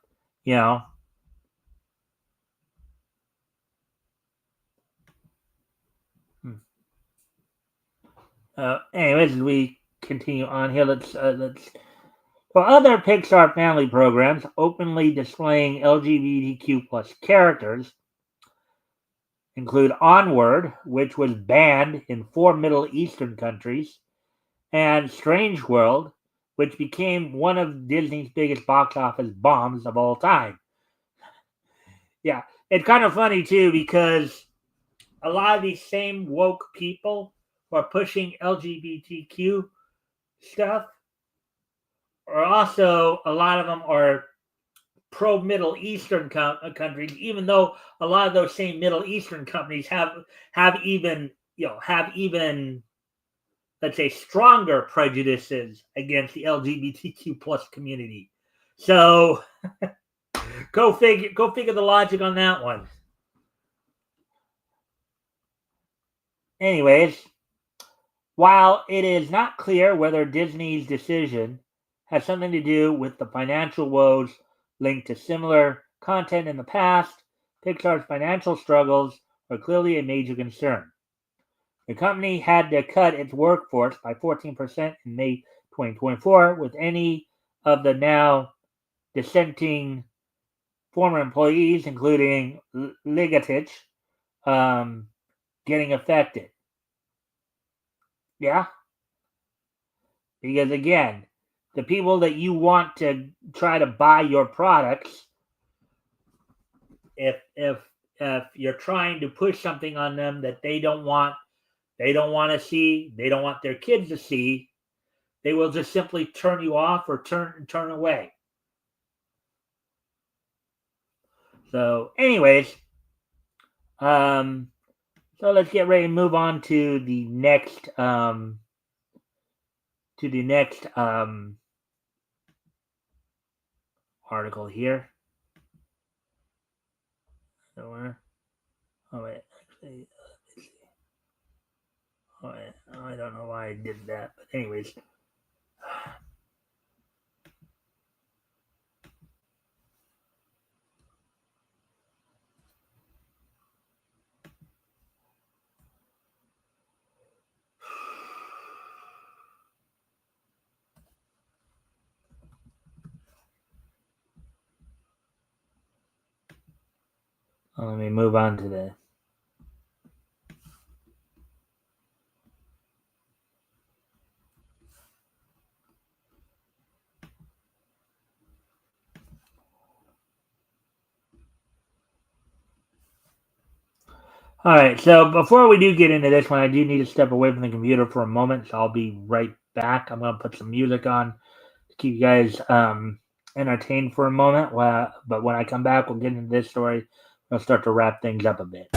Speaker 1: Anyways, as we continue on here, let's for other Pixar family programs openly displaying LGBTQ plus characters include Onward, which was banned in 4 Middle Eastern countries, and Strange World, which became one of Disney's biggest box office bombs of all time. Yeah, it's kind of funny too, because a lot of these same woke people who are pushing LGBTQ stuff are also, a lot of them are pro-Middle Eastern countries, even though a lot of those same Middle Eastern companies have even, let's say, stronger prejudices against the LGBTQ plus community. So go figure the logic on that one. Anyways, while it is not clear whether Disney's decision has something to do with the financial woes linked to similar content in the past, Pixar's financial struggles are clearly a major concern. The company had to cut its workforce by 14% in May 2024, with any of the now dissenting former employees, including Ligatich, getting affected. Yeah? Because again, the people that you want to try to buy your products, if you're trying to push something on them that they don't want to see, they don't want their kids to see, they will just simply turn you off or turn away. So anyways, so let's get ready to move on to the next article here. Oh wait, actually, let me see. Oh wait, I don't know why I did that, but anyways. Let me move on to the. All right, so before we do get into this one, I do need to step away from the computer for a moment, so I'll be right back. I'm going to put some music on to keep you guys entertained for a moment. But when I come back, we'll get into this story. We'll start to wrap things up a bit.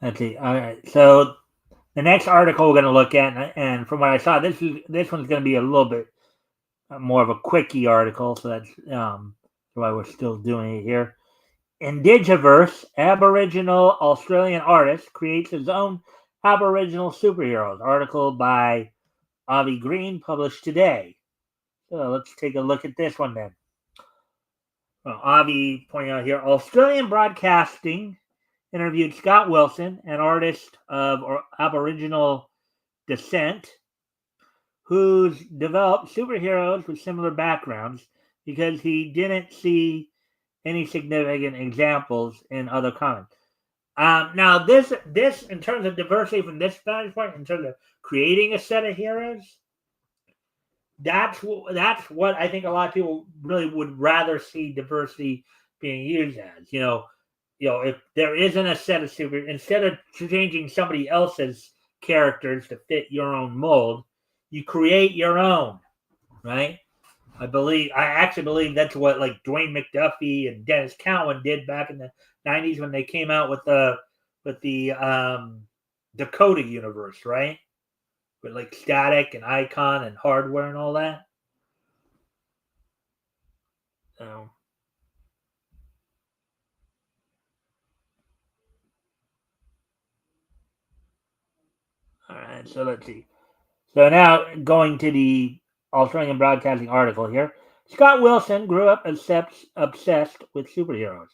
Speaker 1: Let's see. All right. So the next article we're going to look at, and from what I saw, this one's going to be a little bit more of a quickie article. So that's why we're still doing it here. Indigiverse, Aboriginal Australian artist, creates his own Aboriginal superheroes. Article by Avi Green, published today. So let's take a look at this one then. Avi pointing out here, Australian Broadcasting interviewed Scott Wilson, an artist of Aboriginal descent, who's developed superheroes with similar backgrounds because he didn't see any significant examples in other comics. Now, this in terms of diversity from this vantage point, in terms of creating a set of heroes, that's what I think a lot of people really would rather see diversity being used as. If there isn't a set of instead of changing somebody else's characters to fit your own mold, you create your own, right? I actually believe that's what like Dwayne McDuffie and Dennis Cowan did back in the '90s when they came out with the Dakota universe, right? With like Static and Icon and Hardware and all that. So, all right, so let's see. So now going to the Australian Broadcasting article here. Scott Wilson grew up obsessed with superheroes,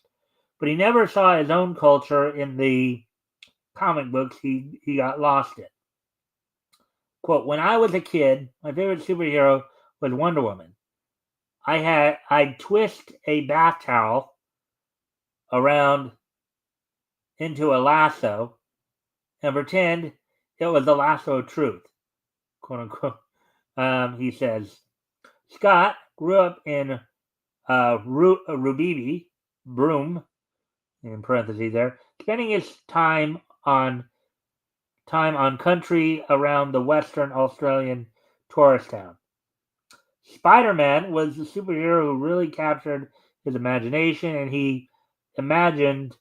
Speaker 1: but he never saw his own culture in the comic books he got lost in. Quote, when I was a kid, my favorite superhero was Wonder Woman. I'd twist a bath towel around into a lasso and pretend it was the lasso of truth, quote unquote. He says, Scott grew up in Rubibi, Broome, in parentheses there, spending his time on country around the Western Australian tourist town. Spider-Man was the superhero who really captured his imagination, and he imagined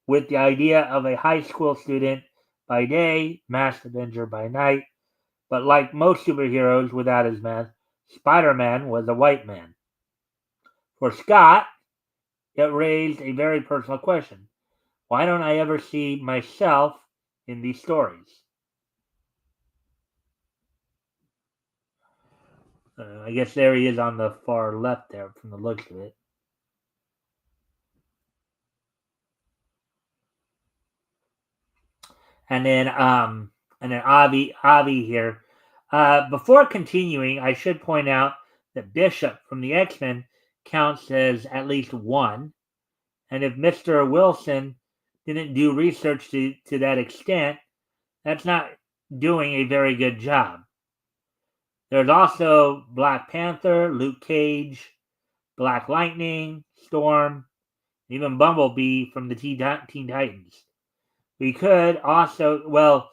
Speaker 1: with the idea of a high school student by day, masked avenger by night. But like most superheroes without his mask, Spider-Man was a white man. For Scott, it raised a very personal question. Why don't I ever see myself in these stories? I guess there he is on the far left there from the looks of it. And then Avi here. Before continuing, I should point out that Bishop from the X-Men counts as at least one. And if Mr. Wilson didn't do research to that extent, that's not doing a very good job. There's also Black Panther, Luke Cage, Black Lightning, Storm, even Bumblebee from the Teen Titans. We could also, well,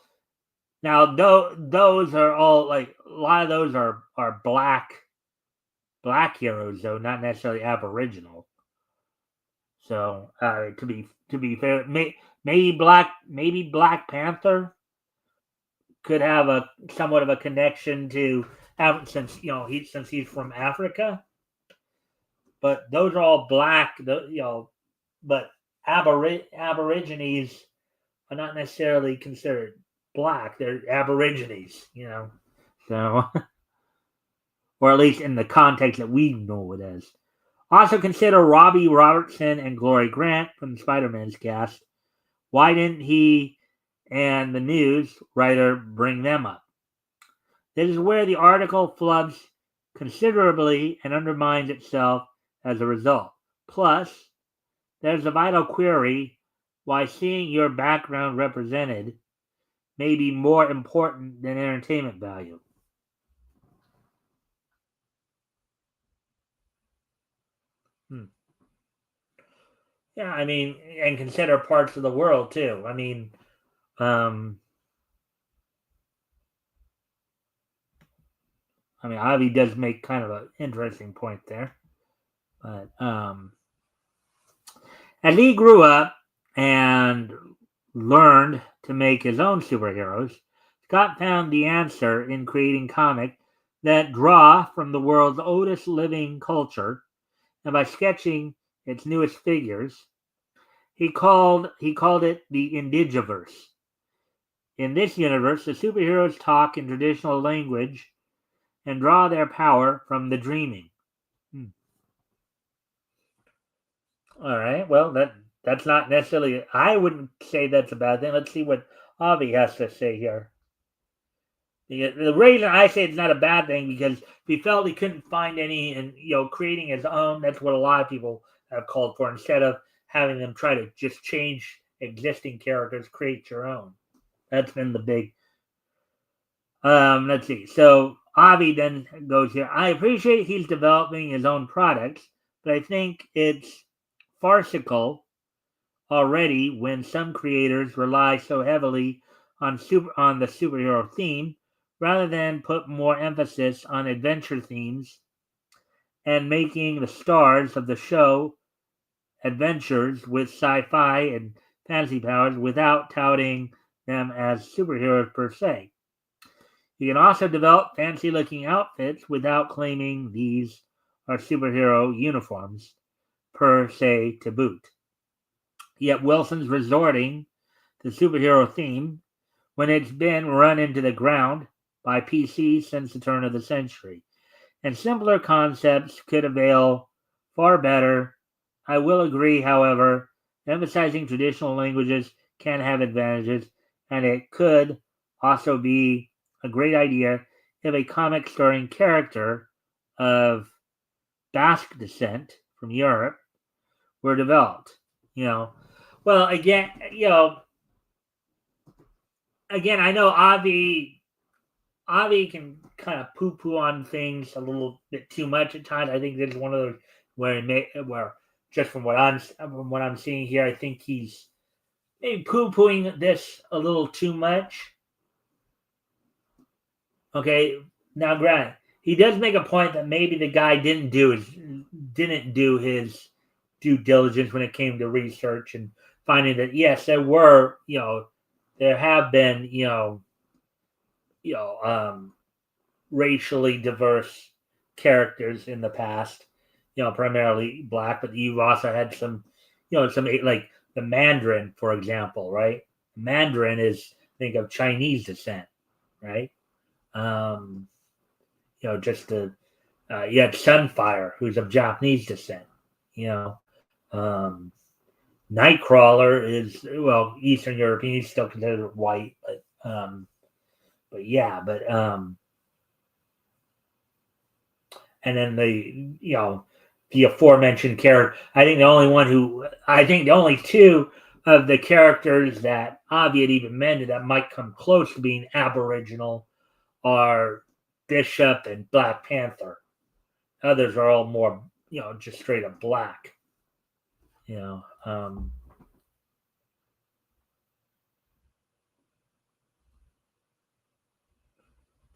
Speaker 1: now those are all like a lot of those are black heroes though, not necessarily Aboriginal. So to be fair, maybe Black Panther could have a somewhat of a connection to since he's from Africa. But those are all black, but Aborigines are not necessarily considered black. They're Aborigines, So, or at least in the context that we know it as. Also consider Robbie Robertson and Glory Grant from Spider-Man's cast. Why didn't he and the news writer bring them up? This is where the article flubs considerably and undermines itself as a result. Plus, there's a vital query why seeing your background represented may be more important than entertainment value. Yeah, I mean, and consider parts of the world too. I mean, Avi does make kind of an interesting point there, but as he grew up and learned to make his own superheroes, Scott found the answer in creating comics that draw from the world's oldest living culture, and by sketching its newest figures, he called it the Indigiverse. In this universe, the superheroes talk in traditional language and draw their power from the dreaming. Hmm. All right. Well, that's not necessarily. I wouldn't say that's a bad thing. Let's see what Avi has to say here. The reason I say it's not a bad thing because if he felt he couldn't find any, and creating his own, that's what a lot of people have called for. Instead of having them try to just change existing characters, create your own. That's been the big. Let's see. So Avi then goes here. I appreciate he's developing his own products, but I think it's farcical already when some creators rely so heavily on the superhero theme rather than put more emphasis on adventure themes and making the stars of the show adventures with sci-fi and fantasy powers without touting them as superheroes per se. You can also develop fancy looking outfits without claiming these are superhero uniforms per se to boot. Yet Wilson's resorting to superhero theme when it's been run into the ground by PCs since the turn of the century. And simpler concepts could avail far better. I will agree, however, emphasizing traditional languages can have advantages, and it could also be a great idea if a comic starring character of Basque descent from Europe were developed. You know, well, again, I know Avi can kind of poo poo on things a little bit too much at times. I think this is one of those where just from what I'm seeing here, I think he's maybe poo pooing this a little too much. Okay, now granted, he does make a point that maybe the guy didn't do his due diligence when it came to research and finding that yes, there have been you know um, racially diverse characters in the past, primarily black, but you've also had some like the Mandarin, for example, right? Mandarin is, think of Chinese descent, right? Um, just you had Sunfire, who's of Japanese descent, you know. Um, Nightcrawler is, well, Eastern European, he's still considered white, but yeah, and then the aforementioned character. I think the only two of the characters that Avi had even mentioned that might come close to being Aboriginal are Bishop and Black Panther. Others are all more, just straight up black. You know,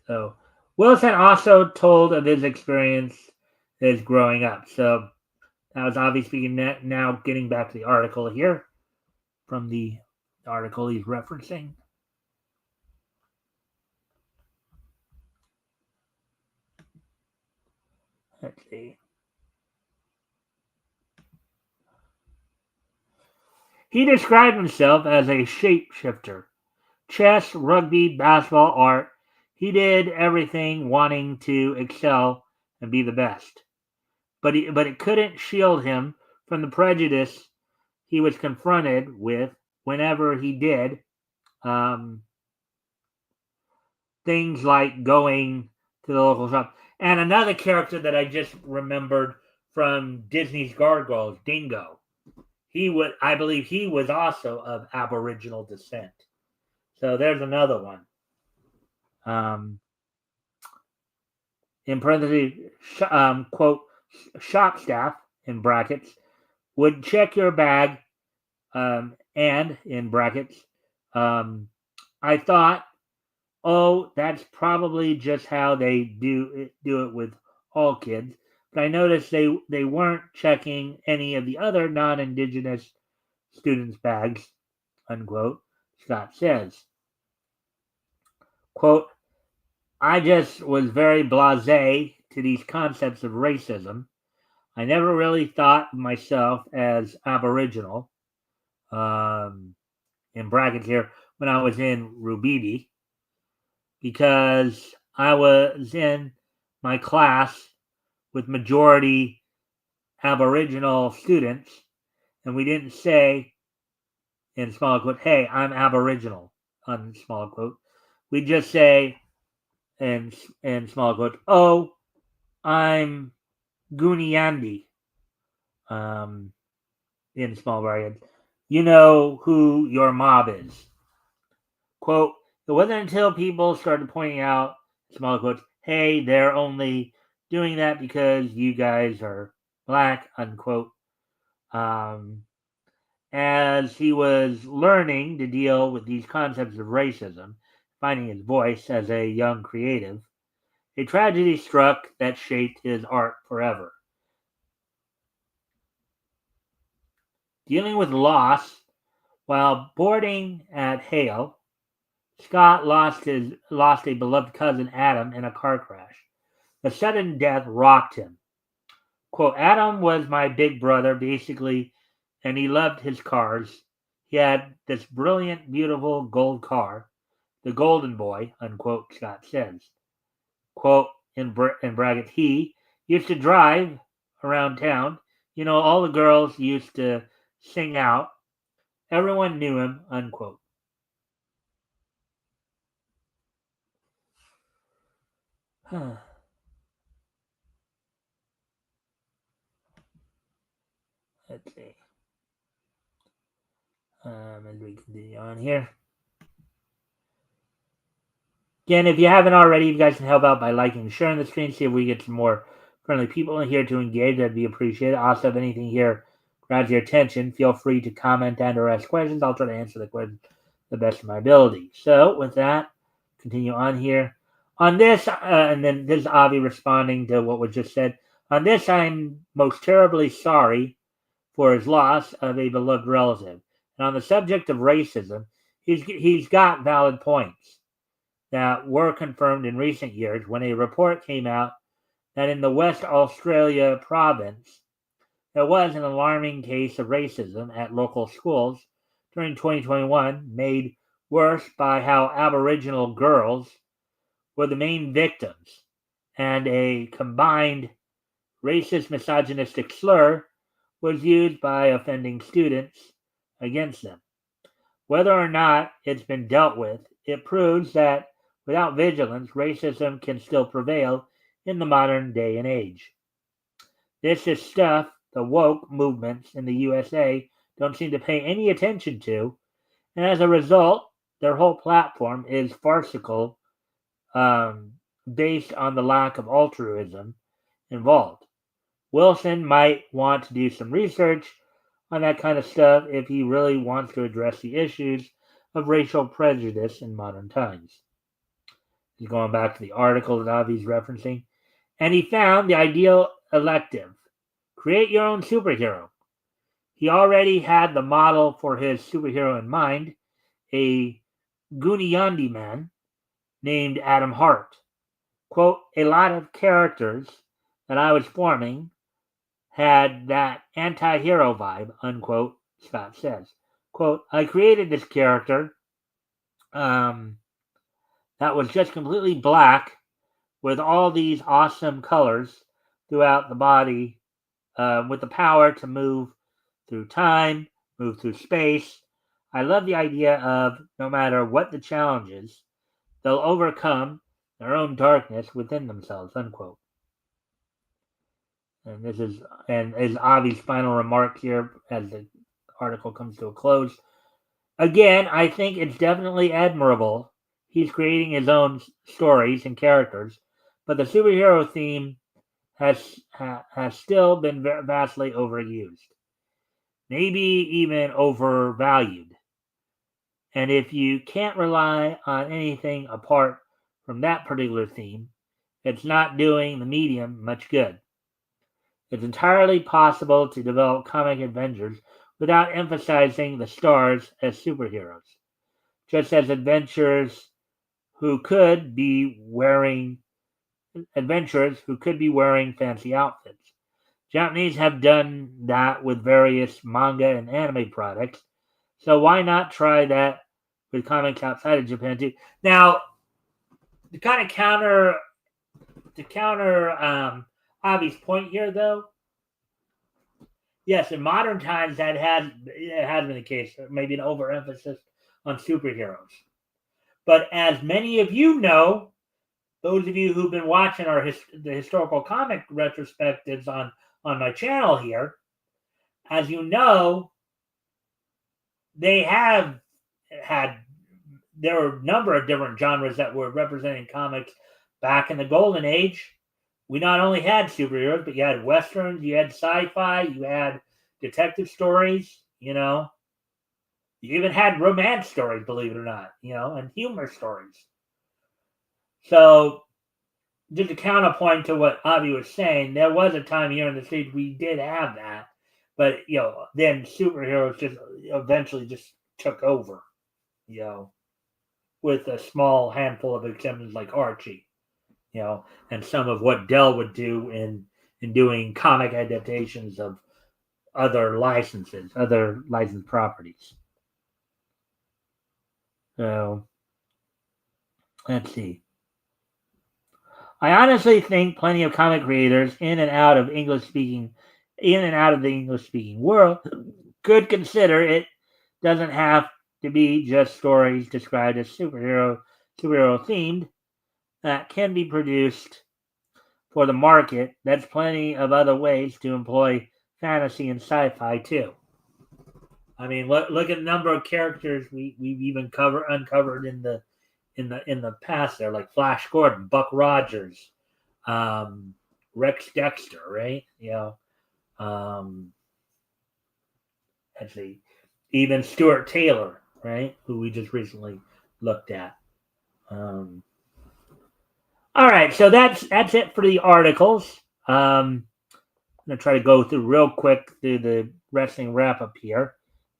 Speaker 1: so Wilson also told of his experience as growing up. So that was Avi speaking. Now getting back to the article here from the article he's referencing. Let's see. He described himself as a shapeshifter. Chess, rugby, basketball, art. He did everything wanting to excel and be the best. But it couldn't shield him from the prejudice he was confronted with whenever he did um, things like going to the local shop. And another character that I just remembered from Disney's Gargoyles, Dingo. I believe he was also of Aboriginal descent. So there's another one. Um, in parentheses, quote, shop staff, in brackets, would check your bag, and, in brackets, I thought, oh, that's probably just how they do it with all kids. But I noticed they weren't checking any of the other non-indigenous students' bags, unquote. Scott says, quote, I just was very blasé to these concepts of racism. I never really thought of myself as Aboriginal, um, in brackets here, when I was in Rubidi, because I was in my class with majority Aboriginal students, and we didn't say in small quote, hey, I'm Aboriginal, on small quote. We just say in small quote, oh, I'm Gooniyandi, um, in small brackets. You know who your mob is. Quote, it wasn't until people started pointing out, small quotes, hey, they're only doing that because you guys are black, unquote. Um, as he was learning to deal with these concepts of racism, finding his voice as a young creative, a tragedy struck that shaped his art forever. Dealing with loss while boarding at Hale, Scott lost a beloved cousin Adam in a car crash. The sudden death rocked him. Quote, Adam was my big brother, basically, and he loved his cars. He had this brilliant, beautiful gold car, the Golden Boy, unquote, Scott says. Quote, in brackets, he used to drive around town. You know, all the girls used to sing out. Everyone knew him, unquote. Huh. Let's see. As we continue on here. Again, if you haven't already, you guys can help out by liking and sharing the stream. See if we get some more friendly people in here to engage. That'd be appreciated. Also, if anything here grabs your attention, feel free to comment and or ask questions. I'll try to answer the question the best of my ability. So, with that, continue on here. On this, and then this is Avi responding to what was just said. On this, I'm most terribly sorry for his loss of a beloved relative. And on the subject of racism, he's got valid points that were confirmed in recent years when a report came out that in the West Australia province there was an alarming case of racism at local schools during 2021, made worse by how Aboriginal girls were the main victims, and a combined racist misogynistic slur was used by offending students against them. Whether or not it's been dealt with, it proves that without vigilance, racism can still prevail in the modern day and age. This is stuff the woke movements in the USA don't seem to pay any attention to, and as a result, their whole platform is farcical, based on the lack of altruism involved. Wilson might want to do some research on that kind of stuff if he really wants to address the issues of racial prejudice in modern times. He's going back to the article that Avi's referencing. And he found the ideal elective. Create your own superhero. He already had the model for his superhero in mind, a Gooniyandi man named Adam Hart. Quote, a lot of characters that I was forming had that anti-hero vibe, unquote, Scott says. Quote, I created this character that was just completely black with all these awesome colors throughout the body, with the power to move through time, move through space. I love the idea of no matter what the challenges, they'll overcome their own darkness within themselves, unquote. And this is Avi's final remark here as the article comes to a close. Again, I think it's definitely admirable. He's creating his own stories and characters, but the superhero theme has still been vastly overused, maybe even overvalued. And if you can't rely on anything apart from that particular theme, it's not doing the medium much good. It's entirely possible to develop comic adventures without emphasizing the stars as superheroes. just as adventurers who could be wearing fancy outfits. Japanese have done that with various manga and anime products, so why not try that with comics outside of Japan too? Now, to kind of counter Avi's point here, though, yes, in modern times it has been the case. Maybe an overemphasis on superheroes, but as many of you know, those of you who've been watching the historical comic retrospectives on my channel here, as you know, they have had there were a number of different genres that were representing comics back in the golden age. We not only had superheroes, but you had westerns, you had sci-fi, you had detective stories, you even had romance stories, believe it or not, and humor stories. So, just a counterpoint to what Avi was saying, there was a time here in the States we did have that, but then superheroes just eventually just took over, with a small handful of exceptions like Archie, and some of what Dell would do in doing comic adaptations of other licensed properties. So let's see. I honestly think plenty of comic creators in and out of the English speaking world could consider it doesn't have to be just stories described as superhero themed that can be produced for the market. That's plenty of other ways to employ fantasy and sci-fi too. I mean, look at the number of characters we've even uncovered in the past there, like Flash Gordon, Buck Rogers, Rex Dexter, right? Let's see, even Stuart Taylor, right, who we just recently looked at. All right, so that's it for the articles. I'm gonna try to go through real quick through the wrestling wrap up here.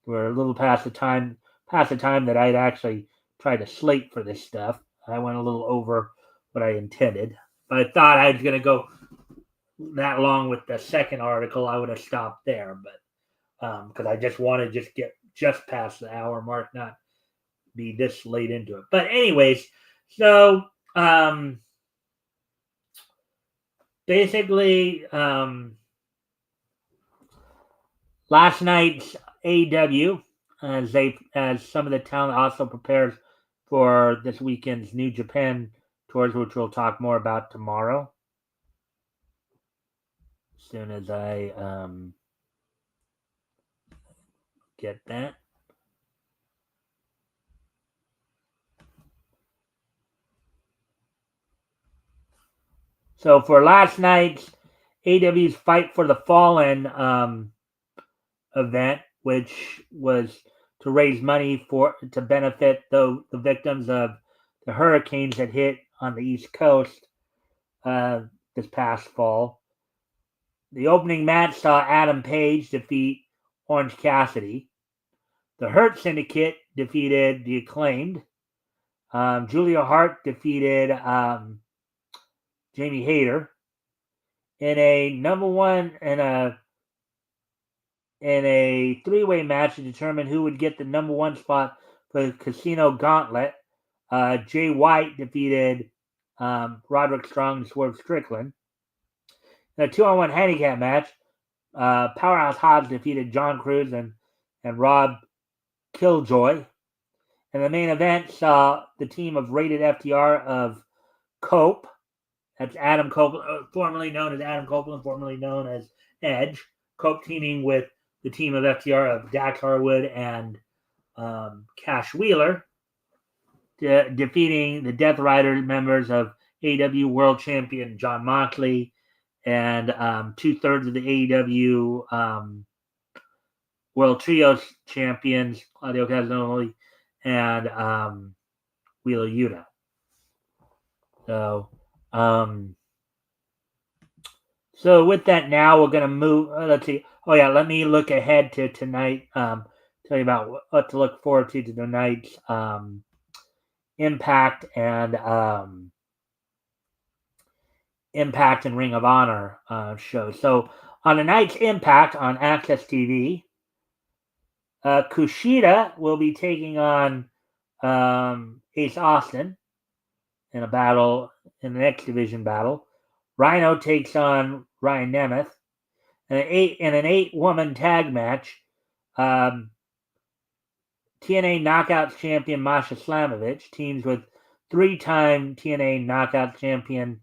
Speaker 1: We're a little past the time that I'd actually tried to slate for this stuff. I went a little over what I intended, but I thought I was gonna go that long with the second article. I would have stopped there, but because I just wanted to just get just past the hour mark, not be this late into it. But anyways, so basically, last night's AEW, as some of the talent also prepares for this weekend's New Japan tours, which we'll talk more about tomorrow. As soon as I get that. So for last night's AEW's Fight for the Fallen event, which was to raise money to benefit the victims of the hurricanes that hit on the East Coast this past fall. The opening match saw Adam Page defeat Orange Cassidy. The Hurt Syndicate defeated the Acclaimed. Julia Hart defeated Jamie Hayter in a three-way match to determine who would get the number one spot for the Casino Gauntlet. Jay White defeated Roderick Strong and Swerve Strickland. In a 2-on-1 handicap match, Powerhouse Hobbs defeated John Cruz and Rob Killjoy. And the main event saw the team of Rated FTR of Cope, that's Adam Copeland, formerly known as Adam Copeland, formerly known as Edge. Cope teaming with the team of FTR of Dax Harwood and Cash Wheeler, defeating the Death Rider members of AEW World Champion Jon Moxley and 2/3 of the AEW World Trios Champions Claudio Castagnoli and Wheeler Yuta. So with that, now we're gonna move. Let's see. Oh yeah, let me look ahead to tonight. tell you about what to look forward to tonight's Impact and Ring of Honor shows. So on tonight's Impact on Access TV, Kushida will be taking on Ace Austin in a battle in the X Division battle. Rhino takes on Ryan Nemeth in an 8-woman tag match. TNA Knockouts champion Masha Slamovich teams with 3-time TNA Knockouts champion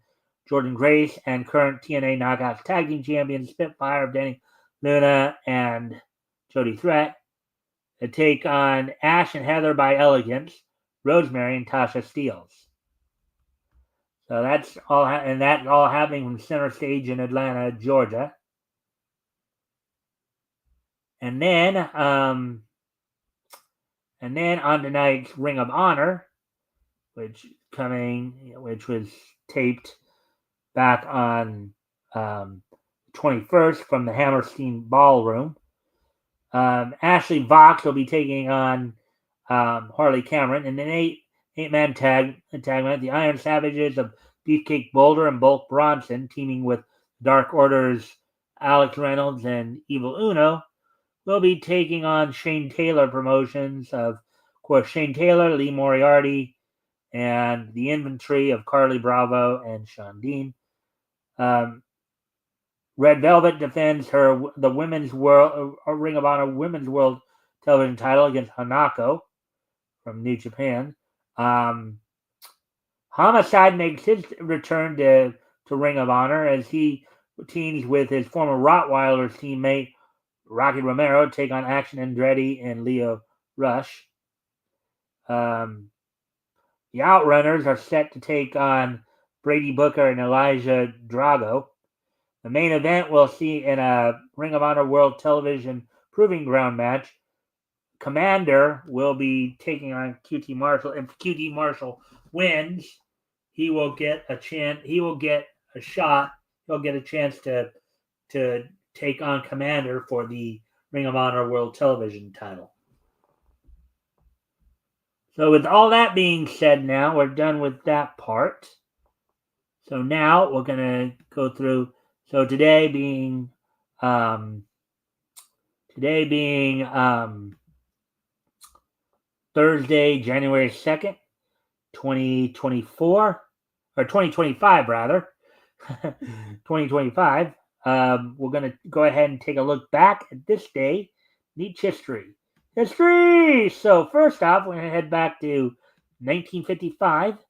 Speaker 1: Jordan Grace and current TNA Knockouts tag team champion Spitfire of Denny Luna and Jody Threat to take on Ash and Heather by Elegance, Rosemary, and Tasha Steeles. So that's all, and that's all happening from Center Stage in Atlanta, Georgia. And then on tonight's Ring of Honor, which was taped back on 21st from the Hammerstein Ballroom. Ashley Vox will be taking on Harley Cameron in an eight-man tag match. The Iron Savages of Beefcake Boulder and Bulk Bronson teaming with Dark Order's Alex Reynolds and Evil Uno will be taking on Shane Taylor Promotions of course, Shane Taylor, Lee Moriarty, and the Infantry of Carly Bravo and Sean Dean. Red Velvet defends the Ring of Honor Women's World Television title against Hanako from New Japan. Homicide makes his return to Ring of Honor as he teams with his former Rottweilers teammate Rocky Romero to take on Action Andretti and Leo Rush. The Outrunners are set to take on Brady Booker and Elijah Drago. The main event we'll see in a Ring of Honor World Television Proving Ground match. Commander will be taking on QT Marshall. If QT Marshall wins, he will get a chance. He will get a shot. He'll get a chance to take on Commander for the Ring of Honor World Television title. So with all that being said, now we're done with that part. So now we're gonna go through. So today being Thursday, January 2nd, 2024, or 2025 rather, 2025. We're gonna go ahead and take a look back at this day, Neat history. So first off, we're gonna head back to 1955.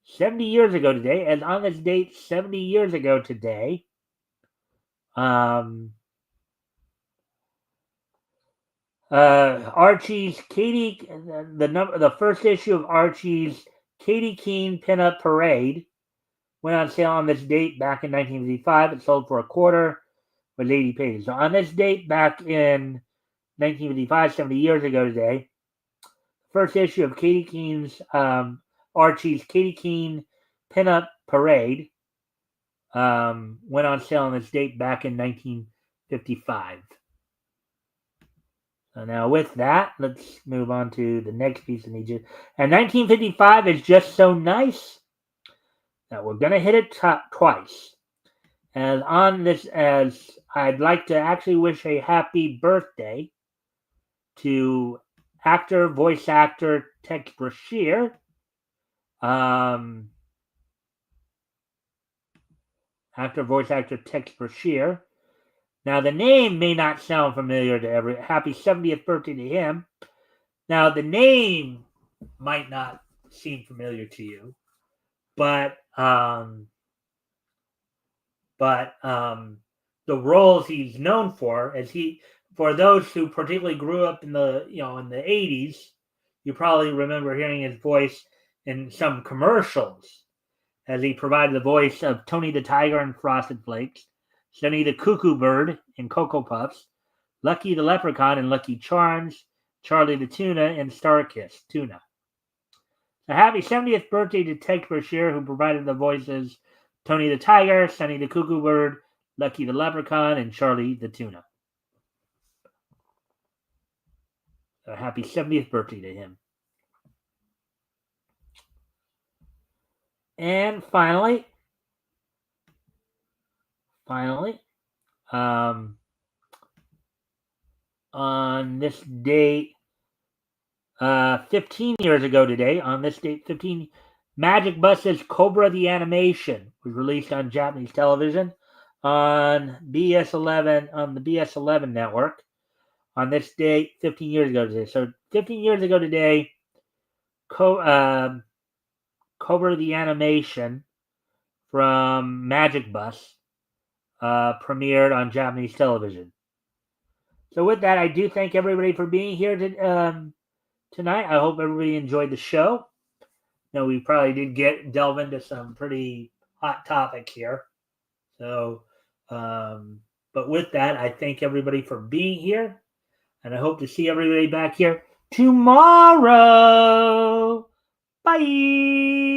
Speaker 1: 70 years ago today, and on this date, 70 years ago today, Archie's the first issue of Archie's Katie Keene Pinup Parade went on sale on this date back in 1955. It sold for $0.25 with 80 pages. So on this date back in 1955, 70 years ago today, first issue of Katie Keene's Archie's Katie Keene Pinup Parade went on sale on this date back in 1955. So now with that, let's move on to the next piece of news. And 1955 is just so nice that we're going to hit it twice. And on this, as I'd like to actually wish a happy birthday to voice actor Tex Brashear. Voice actor Tex Brashear. Now, the name may not sound familiar to everyone. Happy 70th birthday to him. Now, the name might not seem familiar to you, but the roles he's known for, for those who particularly grew up in the 80s, you probably remember hearing his voice in some commercials, as he provided the voice of Tony the Tiger in Frosted Flakes, Sonny the Cuckoo Bird in Cocoa Puffs, Lucky the Leprechaun in Lucky Charms, Charlie the Tuna in Starkiss Tuna. So happy 70th birthday to Tex Brashear, who provided the voices Tony the Tiger, Sonny the Cuckoo Bird, Lucky the Leprechaun, and Charlie the Tuna. So happy 70th birthday to him. And finally, on this date, 15 years ago today, on this date, Magic Bus's Cobra the Animation was released on Japanese television on the BS11 network. On this date, 15 years ago today. So 15 years ago today, Cobra the Animation from Magic Bus premiered on Japanese television. So with that, I do thank everybody for being here tonight. I hope everybody enjoyed the show. We probably did delve into some pretty hot topics here. So, but with that, I thank everybody for being here, and I hope to see everybody back here tomorrow. Bye.